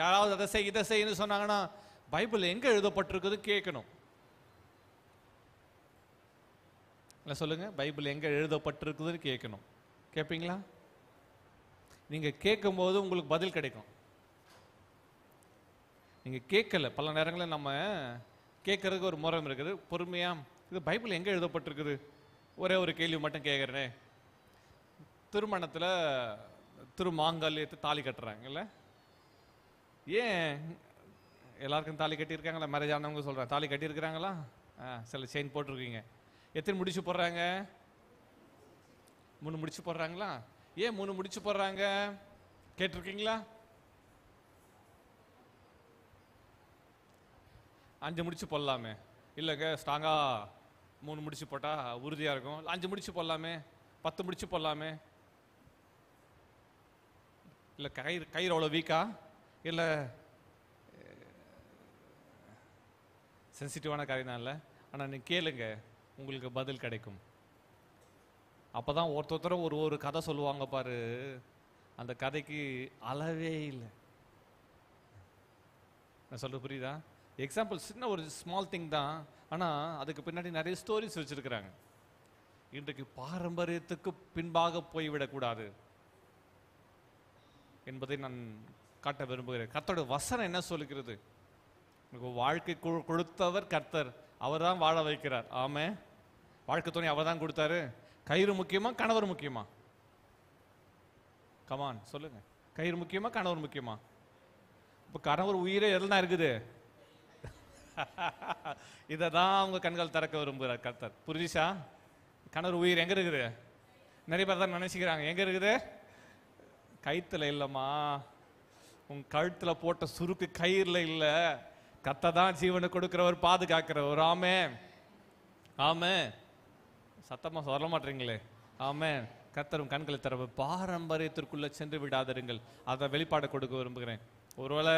யாராவது அதை செய் இதை செய்யன்னு சொன்னாங்கன்னா, பைபிள் எங்க எழுதப்பட்டிருக்குது கேட்கணும். சொல்லுங்க, பைபிள் எங்க எழுதப்பட்டிருக்குதுன்னு கேட்கணும். கேட்பீங்களா? நீங்க கேட்கும் போது உங்களுக்கு பதில் கிடைக்கும். நீங்க கேட்கல, பல நேரங்களில் நம்ம கேட்கறதுக்கு ஒரு முறை இருக்குது. பொறுமையா, இது பைபிள் எங்க எழுதப்பட்டிருக்குது? ஒரே ஒரு கேள்வி மட்டும் கேட்கறேனே. திருமணத்துல திருமாங்கல்யத்தை தாலி கட்டுறாங்கல்ல, ஏன் எல்லாருக்கும் தாலி கட்டியிருக்காங்களா? மேரேஜ் ஆனவங்க சொல்றேன், தாலி கட்டியிருக்கிறாங்களா? சில செயின் போட்டிருக்கீங்க. எத்தனை முடிச்சு போடுறாங்க? 3 முடிச்சு போடுறாங்களா? ஏன் 3 முடிச்சு போடுறாங்க கேட்டிருக்கீங்களா? 5 முடிச்சு போடலாமே. இல்லைங்க, ஸ்ட்ராங்கா 3 முடிச்சு போட்டா உறுதியா இருக்கும். 5 முடிச்சு போடலாமே, 10 முடிச்சு போடலாமே. இல்லை கயிறு அவ்வளோ வீக்கா? இல்லை சென்சிட்டிவான காரியம் தான் இல்லை. ஆனால் நீ கேளுங்க, உங்களுக்கு பதில் கிடைக்கும். அப்போதான் ஒருத்தரும் ஒரு கதை சொல்லுவாங்க பாரு, அந்த கதைக்கு அளவே இல்லை. நான் சொல்றது புரியுதா? எக்ஸாம்பிள் சின்ன ஒரு ஸ்மால் திங் தான், ஆனால் அதுக்கு பின்னாடி நிறைய ஸ்டோரிஸ் வச்சிருக்கிறாங்க. இன்றைக்கு பாரம்பரியத்துக்கு பின்பாக போய்விடக்கூடாது என்பதை நான் காட்ட விரும்புகிறேன். கர்த்தருடைய வசனம் என்ன சொல்லுகிறது? வாழ்க்கை கொடுத்தவர் கர்த்தர், அவர் தான் வாழ வைக்கிறார். ஆமே, வாழ்க்கை துணை அவர் தான் கொடுத்தாரு. கயிறு முக்கியமா, கணவர் முக்கியமா? கமான் சொல்லுங்க, கயிறு முக்கியமா, கணவர் முக்கியமா? இப்போ கணவர் உயிரே எல்லாம் இருக்குது. இதை தான் அவங்க கண்கள் திறக்க விரும்புகிறார் கர்த்தர். புரிஞ்சுச்சா? கணவர் உயிர் எங்க இருக்குது? நிறைய பேர் தான் நினைச்சுக்கிறாங்க, எங்க இருக்குது? கைத்துல இல்லம்மா, உன் கழுத்துல போட்ட சுருக்கு கயிறுல இல்ல, கத்ததான் ஜீவனை கொடுக்கிறவர், பாதுகாக்கிறவர். ஆமே ஆமே, சத்தமா சொல்ல மாட்டீங்களே. ஆமே. கர்த்தரும் கண்களை திறவு, பாரம்பரியத்திற்குள்ள சென்று விடாதிருங்கள். அதை வெளிப்பாடு கொடுக்க விரும்புகிறேன். ஒருவேளை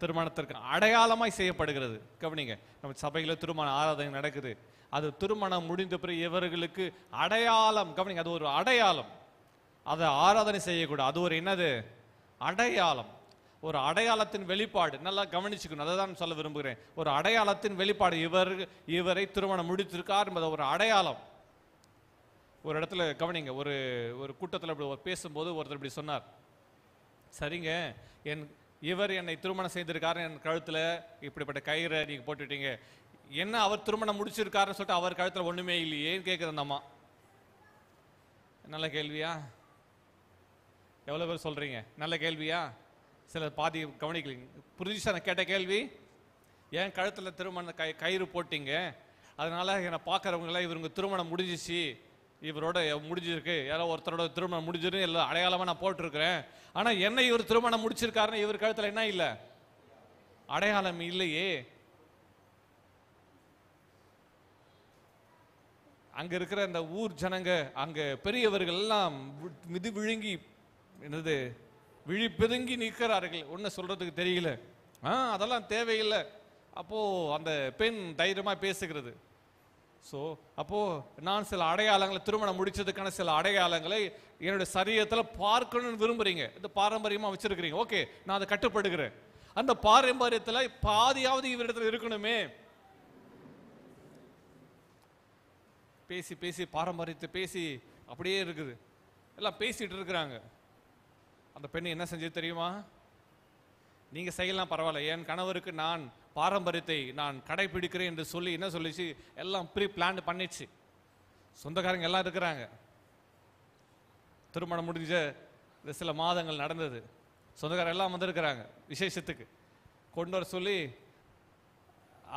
திருமணத்திற்கு அடையாளமாய் செய்யப்படுகிறது. கவனிங்க, நம்ம சபையில திருமண ஆராதனை நடக்குது. அது திருமணம் முடிந்த பிறகு இவர்களுக்கு அடையாளம். கவனிங்க, அது ஒரு அடையாளம். அதை ஆராதனை செய்யக்கூடாது. அது ஒரு என்னது? அடையாளம். ஒரு அடையாளத்தின் வெளிப்பாடு. நல்லா கவனிச்சுக்கணும், அதை தான் சொல்ல விரும்புகிறேன். ஒரு அடையாளத்தின் வெளிப்பாடு. இவரை திருமணம் முடித்திருக்கார் என்பது ஒரு அடையாளம். ஒரு இடத்துல கவனிங்க, ஒரு கூட்டத்தில் இப்படி பேசும்போது ஒருத்தர் இப்படி சொன்னார், சரிங்க, இவர் என்னை திருமணம் செய்திருக்காரு, என் கழுத்துல இப்படிப்பட்ட கயிறை நீங்க போட்டுட்டீங்க, என்ன அவர் திருமணம் முடிச்சிருக்காருன்னு சொல்லிட்டு அவர் கழுத்துல ஒண்ணுமே இல்லையேன்னு கேட்குது அந்த அம்மா. நல்ல கேள்வியா? எவ்வளவு பேர் சொல்றீங்க நல்ல கேள்வியா? சில பாதி கவனிக்கலீங்க. புரிஞ்சுச்சா நான் கேட்ட கேள்வி? ஏன் கழுத்துல திருமண கயிறு போட்டீங்க, அதனால என்னை பார்க்கறவங்கள இவருங்க திருமணம் முடிஞ்சிச்சு, இவரோட முடிஞ்சிருக்கு, யாரோ ஒருத்தரோட திருமணம் முடிஞ்சிருக்கு, எல்லாம் அடையாளமா நான் போட்டிருக்கிறேன். ஆனா என்ன இவர் திருமணம் முடிச்சிருக்காருன்னு இவர் கழுத்துல என்ன இல்லை? அடையாளம் இல்லையே. அங்க இருக்கிற அந்த ஊர் ஜனங்க, அங்க பெரியவர்கள் எல்லாம் மிதி விழுங்கி என்னது விழி பிதுங்கி நிற்கிறார்கள். ஒன்னும் சொல்றதுக்கு தெரியல. அதெல்லாம் தேவையில்லை. அப்போ அந்த பெண் தைரியமா பேசுகிறது. ஸோ அப்போ நான் சில அடையாளங்களை, திருமணம் முடிச்சதுக்கான சில அடையாளங்களை என்னுடைய சரீரத்தில் பார்க்கணும்னு விரும்புறீங்க. இந்த பாரம்பரியமா வச்சிருக்கிறீங்க. ஓகே, நான் அதை கட்டுப்படுகிறேன். அந்த பாரம்பரியத்தில் பாதியாவது இவரிடத்துல இருக்கணுமே. பேசி பேசி பாரம்பரியத்தை பேசி அப்படியே இருக்குது, எல்லாம் பேசிட்டு இருக்கிறாங்க. அந்த பெண் என்ன செஞ்சது தெரியுமா? நீங்க செய்யலாம் பரவாயில்ல, என் கணவருக்கு நான் பாரம்பரியத்தை நான் கடைபிடிக்கிறேன் என்று சொல்லி என்ன சொல்லிச்சு, எல்லாம் ப்ரீ பிளான் பண்ணிடுச்சு. சொந்தக்காரங்க எல்லாம் இருக்கிறாங்க. திருமணம் முடிஞ்ச சில மாதங்கள் நடந்தது. சொந்தக்காரங்க எல்லாம் வந்திருக்கிறாங்க விசேஷத்துக்கு. கொண்டு வர சொல்லி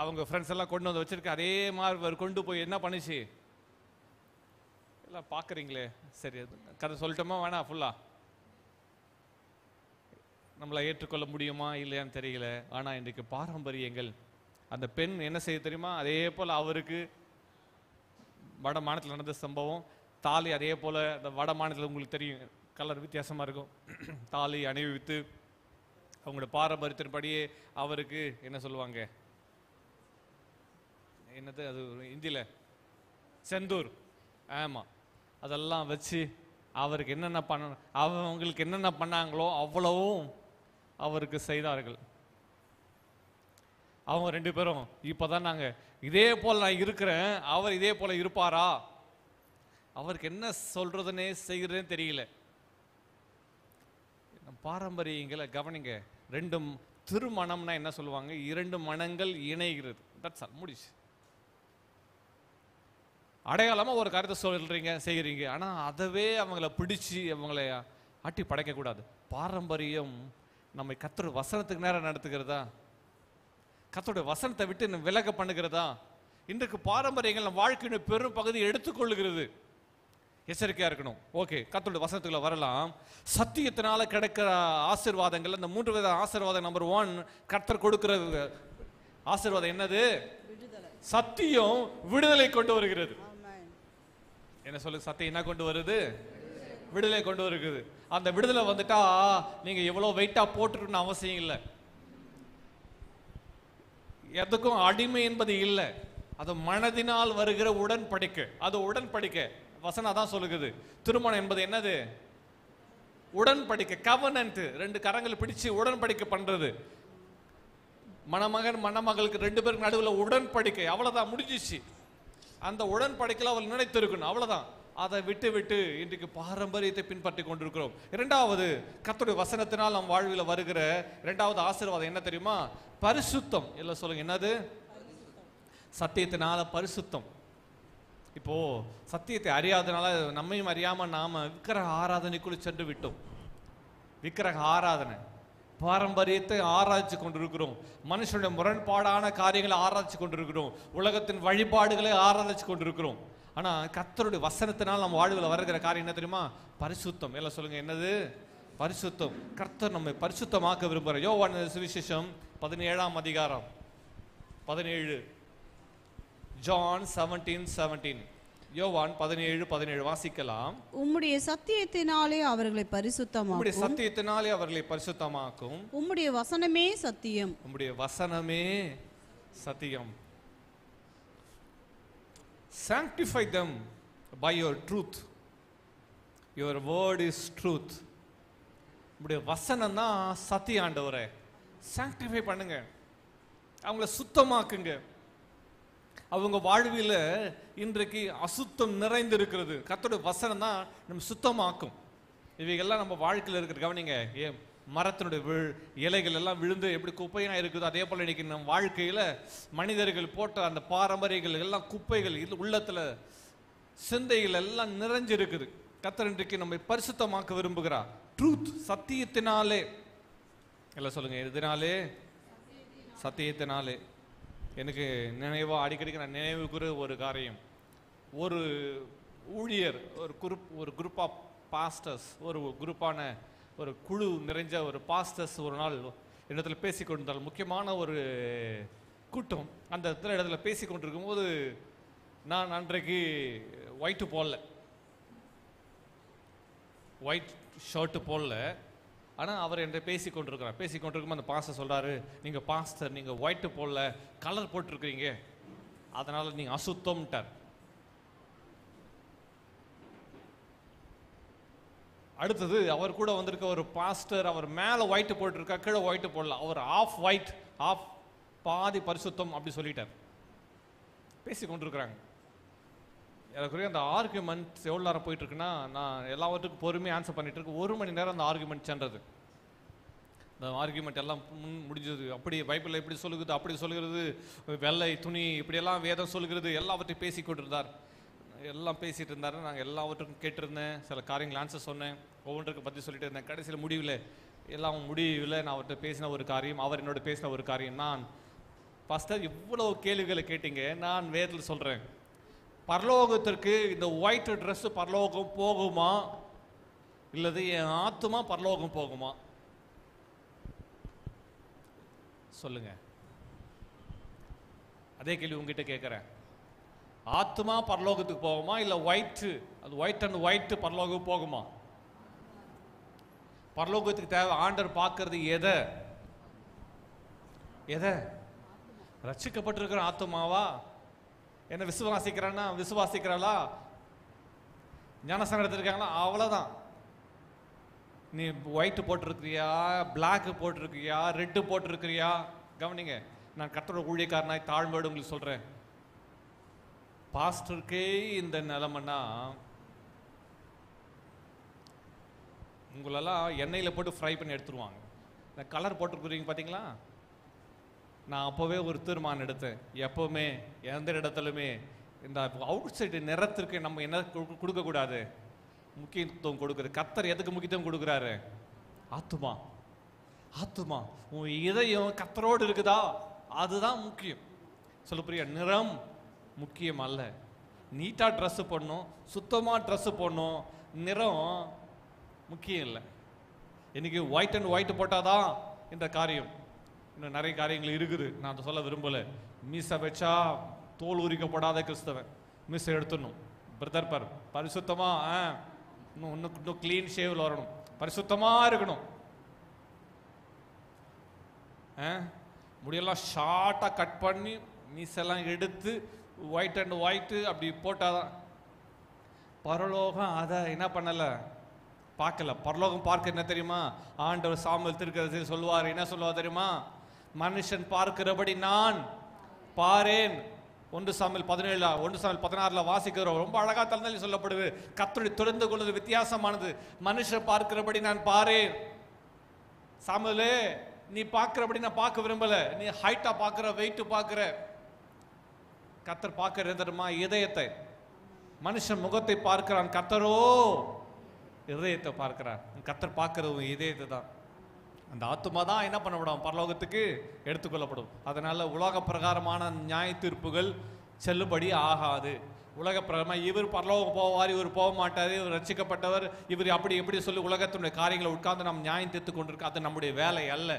அவங்க ஃப்ரெண்ட்ஸ் எல்லாம் கொண்டு வந்து வச்சிருக்க. அதே மாதிரி கொண்டு போய் என்ன பண்ணிச்சு, எல்லாம் பார்க்குறீங்களே. சரி, கதை சொல்லட்டோமா வேணா? ஃபுல்லா நம்மளை ஏற்றுக்கொள்ள முடியுமா இல்லையான்னு தெரியல. ஆனா இன்றைக்கு பாரம்பரியங்கள், அந்த பெண் என்ன செய்ய தெரியுமா? அதே போல அவருக்கு வட மாநிலத்தில் நடந்த சம்பவம். தாலி அதே போல அந்த வட மாநிலத்தில் உங்களுக்கு தெரியும், கலர் வித்தியாசமா இருக்கும். தாலி அணிவித்து அவங்களோட பாரம்பரியத்தின்படியே அவருக்கு என்ன சொல்லுவாங்க, என்னது அது இந்தியில செந்தூர், ஆமா, அதெல்லாம் வச்சு அவருக்கு என்னென்ன பண்ண, அவங்களுக்கு என்னென்ன பண்ணாங்களோ அவ்வளவும் அவருக்கு செய்தார்கள். அவங்க ரெண்டு பேரும் இப்பதான் நாங்க இதே போல நான் இருக்கிறேன், அவர் இதே போல இருப்பாரா? அவருக்கு என்ன சொல்றதுன்னே செய்கிறதுன்னு தெரியல. பாரம்பரியங்களை கவனிங்க. ரெண்டும் திருமணம்னா என்ன சொல்லுவாங்க? இரண்டு மனங்கள் இணைகிறது. தட்ஸ் ஆல், முடிச்சு. அடையாளமா ஒரு கருத்தை சொல்றீங்க, செய்கிறீங்க. ஆனா அதவே அவங்கள பிடிச்சு அவங்கள ஆட்டி படைக்க கூடாது. பாரம்பரியம் நம்மை கர்த்தர் வசனத்துக்கு நேரம் நடத்துகிறதா? கர்த்தருடைய வசனத்தை விட்டு விலக பண்ணுகிறதா? இன்றைக்கு பாரம்பரியங்கள் நம் வாழ்க்கையின் பெரும் பகுதி எடுத்துக்கொள்ளுகிறது. எச்சரிக்கையா இருக்கணும். ஓகே, கர்த்தருடைய வசனத்துக்குள்ள வரலாம். சத்தியத்தினால கிடைக்கிற ஆசீர்வாதங்கள், அந்த 3 வித ஆசீர்வாதம். நம்பர் 1, கர்த்தர் கொடுக்கிற ஆசீர்வாதம் என்னது? சத்தியம் விடுதலை கொண்டு வருகிறது. என்ன சொல்லு? சத்தியம் என்ன கொண்டு வருது? விடுதலை கொண்டு வருகிறது. அந்த விடுதலை வந்துட்டா நீங்க எவ்வளவு வெயிட்டா போட்டுக்கணும்னு அவசியம் இல்லை. எதுக்கும் அடிமை என்பது இல்லை. அது மனதினால் வருகிற உடன்படிக்கை. அது உடன்படிக்கை. வசனம் அதான் சொல்லுகிறது. திருமணம் என்பது என்னது? உடன்படிக்கை, கவர்னன்ட். 2 கரங்கள் பிடிச்சு உடன்படிக்கை பண்றது. மணமகன் மணமகளுக்கு 2 பேருக்கு நடுவில் உடன்படிக்கை. அவ்வளவுதான், முடிஞ்சிச்சு. அந்த உடன்படிக்கையில் அவள் நினைத்திருக்கணும், அவ்வளவுதான். அதை விட்டு விட்டு இன்றைக்கு பாரம்பரியத்தை பின்பற்றி கொண்டிருக்கிறோம். 2வது, கர்த்தருடைய வசனத்தினால் நம் வாழ்வில் வருகிற 2வது ஆசீர்வாதம் என்ன தெரியுமா? பரிசுத்தம். எல்லாம் சொல்லுங்க, என்னது? சத்தியத்தினால பரிசுத்தம். இப்போ சத்தியத்தை அறியாதனால நம்மையும் அறியாம நாம விக்கிரக ஆராதனைக்குள் சென்று விட்டோம். விக்கிரக ஆராதனை, பாரம்பரியத்தை ஆராய்ச்சி கொண்டிருக்கிறோம். மனுஷனுடைய முரண்பாடான காரியங்களை ஆராய்ச்சி கொண்டிருக்கிறோம். உலகத்தின் வழிபாடுகளை ஆராய்ச்சி கொண்டிருக்கிறோம். ஆனா கர்த்தருடைய வசனத்தினால் நம்ம வாழ்வில் வருகிற காரியம் என்ன தெரியுமா? பரிசுத்தம். எல்லாம் சொல்லுங்க, என்னது? பரிசுத்தம். கர்த்தர் நம்மை பரிசுத்தமாக்க விரும்புகிறார். யோவான் சுவிசேஷம் 17ஆம் அதிகாரம் 17. John 17:17. யோவான் 17:17 வாசிக்கலாம். உம்முடைய சத்தியத்தினாலே அவர்களை பரிசுத்தமாக்கும். உம்முடைய சத்தியத்தினாலே அவர்களை பரிசுத்தமாக்கும். உம்முடைய வசனமே சத்தியம். உம்முடைய வசனமே சத்தியம். Sanctify them by your truth. Your word is truth. உம்முடைய வசனம் தான் சத்தியம் ஆண்டவரே. சாங்டிஃபை பண்ணுங்க, அவங்கள சுத்தமாக்குங்க. அவங்க வாழ்வில் இன்றைக்கு அசுத்தம் நிறைந்து இருக்கிறது. கர்த்தருடைய வசனம் தான் நம்ம சுத்தமாக்கும். இவைகள்லாம் நம்ம வாழ்க்கையில் இருக்கிற கவனிங்க. ஏன் மரத்தினுடைய இலைகள் எல்லாம் விழுந்து எப்படி குப்பையாக இருக்குதோ அதே போல் இன்னைக்கு நம்ம வாழ்க்கையில் மனிதர்கள் போட்ட அந்த பாரம்பரியங்கள் எல்லாம் குப்பைகள் உள்ளத்தில் சிந்தைகள் எல்லாம் நிறைஞ்சு இருக்குது. கர்த்தர் இன்றைக்கு நம்மை பரிசுத்தமாக்க விரும்புகிறார். ட்ரூத், சத்தியத்தினாலே. எல்லாம் சொல்லுங்க, எதனாலே? சத்தியத்தினாலே. எனக்கு நினைவாக அடிக்கடிக்கு நான் நினைவுக்குற ஒரு காரியம், ஒரு ஊழியர், ஒரு குரூப் ஆஃப் பாஸ்டர்ஸ், ஒரு குரூப்பான ஒரு குழு நிறைஞ்ச ஒரு பாஸ்டர்ஸ் ஒரு நாள் இடத்துல பேசிக்கொண்டிருந்தால், முக்கியமான ஒரு கூட்டம். அந்த இடத்துல பேசி கொண்டிருக்கும் போது நான் அன்றைக்கு ஒயிட்டு போடல, ஒயிட் ஷர்ட்டு போடல. ஆனால் அவர் என்கிட்ட பேசி கொண்டிருக்கும் அந்த பாஸ்டர் சொல்கிறாரு, நீங்கள் பாஸ்டர், நீங்கள் ஒயிட்டு போடல, கலர் போட்டிருக்கிறீங்க, அதனால் நீங்கள் அசுத்தம்ட்டார். அடுத்தது அவர் கூட வந்திருக்க ஒரு பாஸ்டர், அவர் மேலே ஒயிட்டு போட்டிருக்கா, கீழே ஒயிட்டு போடல, அவர் ஆஃப் ஒயிட், ஆஃப் பாதி பரிசுத்தம் அப்படி சொல்லிட்டார். பேசி கொண்டிருக்கிறாங்க. எனக்குரிய அந்த ஆர்குமெண்ட் எவ்வளோ நேரம் போயிட்டு இருக்குன்னா, நான் எல்லாவற்றுக்கும் பொறுமையாக ஆன்சர் பண்ணிட்டு இருக்கேன். 1 மணி நேரம் அந்த ஆர்குமெண்ட் சென்றது. இந்த ஆர்குமெண்ட் எல்லாம் முடிஞ்சது. அப்படி பைபிளில் இப்படி சொல்லுகிறது, அப்படி சொல்லுகிறது, வெள்ளை துணி இப்படியெல்லாம் வேதம் சொல்லுகிறது, எல்லாவற்றையும் பேசி கொண்டிருந்தார். எல்லாம் பேசிகிட்டு இருந்தார். நாங்கள் எல்லாவற்றுக்கும் கேட்டிருந்தேன், சில காரியங்கள் ஆன்சர் சொன்னேன், ஒவ்வொன்றுக்கு பற்றி சொல்லிட்டு இருந்தேன். கடைசியில் முடிவில் நான் அவர்கிட்ட பேசின ஒரு காரியம், அவர் என்னோட பேசின ஒரு காரியம், நான் பாஸ்டர் இவ்வளோ கேள்விகளை கேட்டீங்க, நான் வேதத்தில் சொல்கிறேன், பரலோகத்திற்கு இந்த ஒயிட் ட்ரெஸ் பரலோகம் போகுமா, இல்லது என் ஆத்துமா பரலோகம் போகுமா? சொல்லுங்க. அதே கேள்வி உங்ககிட்ட கேட்குறேன். ஆத்துமா பரலோகத்துக்கு போகுமா, இல்ல ஒயிட், அது ஒயிட் அண்ட் ஒயிட் பரலோகம் போகுமா? பரலோகத்துக்கு தேவை ஆண்டவர் பார்க்கறது எதை? ரட்சிக்கப்பட்டிருக்கிற ஆத்துமாவா? என்ன விசுவாசிக்கிறாளா? ஞானஸ்நானம் எடுத்திருக்காங்களா? அவ்வளோதான். நீ ஒயிட் போட்டிருக்கிறியா, பிளாக் போட்டிருக்கியா, ரெட்டு போட்டிருக்கிறியா? கவனிங்க, நான் கர்த்தரோட ஊழியக்காரனாய் தாழ்மையோடு உங்களுக்கு சொல்கிறேன், பாஸ்டருக்கே இந்த நிலைமைன்னா உங்களெல்லாம் எண்ணெயில் போட்டு ஃப்ரை பண்ணி எடுத்துருவாங்க. இந்த கலர் போட்டிருக்கிறீங்க பார்த்தீங்களா? நான் அப்போவே ஒரு தீர்மானம் எடுத்தேன், எப்போவுமே எந்த இடத்துலையுமே இந்த அவுட் சைடு நிறத்திற்கு நம்ம என்ன கொடுக்கக்கூடாது, முக்கியத்துவம் கொடுக்குறது. கர்த்தர் எதுக்கு முக்கியத்துவம் கொடுக்குறாரு? ஆத்துமா. உன் இதயம் கர்த்தரோடு இருக்குதா, அதுதான் முக்கியம். சொல்ல புரிய, நிறம் முக்கியம் அல்ல. நீட்டாக ட்ரெஸ்ஸு போடணும், சுத்தமாக ட்ரெஸ்ஸு போடணும், நிறம் முக்கியம் இல்லை. இன்னைக்கு ஒயிட் அண்ட் ஒயிட் போட்டாதான் இந்த காரியம். இன்னும் நிறைய காரியங்கள் இருக்குது, நான் அதை சொல்ல விரும்பலை. மீசை வச்சா தோல் உரிக்கப்படாத கிறிஸ்தவன், மீசை எடுத்துடணும். பிரதர் பரிசுத்தமாக இன்னும் கிளீன் ஷேவில் வரணும், பரிசுத்தமாக இருக்கணும். முடியெல்லாம் ஷார்ட்டாக கட் பண்ணி மீசெல்லாம் எடுத்து ஒயிட் அண்ட் ஒயிட்டு அப்படி போட்டாதான். பரலோகம் அதை என்ன பண்ணலை, பார்க்கல. பரலோகம் பார்க்க என்ன தெரியுமா? ஆண்டவர் சாமுவேல் திருக்கதரிசியில் சொல்லுவார், என்ன சொல்லுவார் தெரியுமா? மனுஷன் பார்க்கிறபடி நான் பாரேன். 1 சாமுவேல் 16 வாசிக்கிறோம். ரொம்ப அழகா தந்தையில் சொல்லப்படுது. கர்த்தருடைய தொடர்ந்து கொள்வது வித்தியாசமானது. மனுஷன் பார்க்கிறபடி நான் பாரேன். சாமுவேலே, நீ பார்க்கிறபடி நான் பார்க்க விரும்பல. நீ ஹைட்டா பார்க்கிற, வெயிட் பார்க்கிற. கர்த்தர் பார்க்கிற தெரியுமா? இதயத்தை. மனுஷன் முகத்தை பார்க்கிறான், கர்த்தரோ இதயத்தை பார்க்கிறார். கர்த்தர் பார்க்கிறது இதயத்தை தான். அந்த ஆத்துமா தான் என்ன பண்ணப்படும்? பரலோகத்துக்கு எடுத்துக்கொள்ளப்படும். அதனால உலக பிரகாரமான நியாய தீர்ப்புகள் செல்லுபடி ஆகாது. உலக பிரமா இவர் பரலோகம் போவார், இவர் போக மாட்டார், இவர் ரட்சிக்கப்பட்டவர், இவர் அப்படி எப்படி சொல்லி உலகத்தினுடைய காரியங்களை உட்கார்ந்து நாம் நியாயம் தீர்த்து கொண்டிருக்கோம். அது நம்முடைய வேலை அல்ல.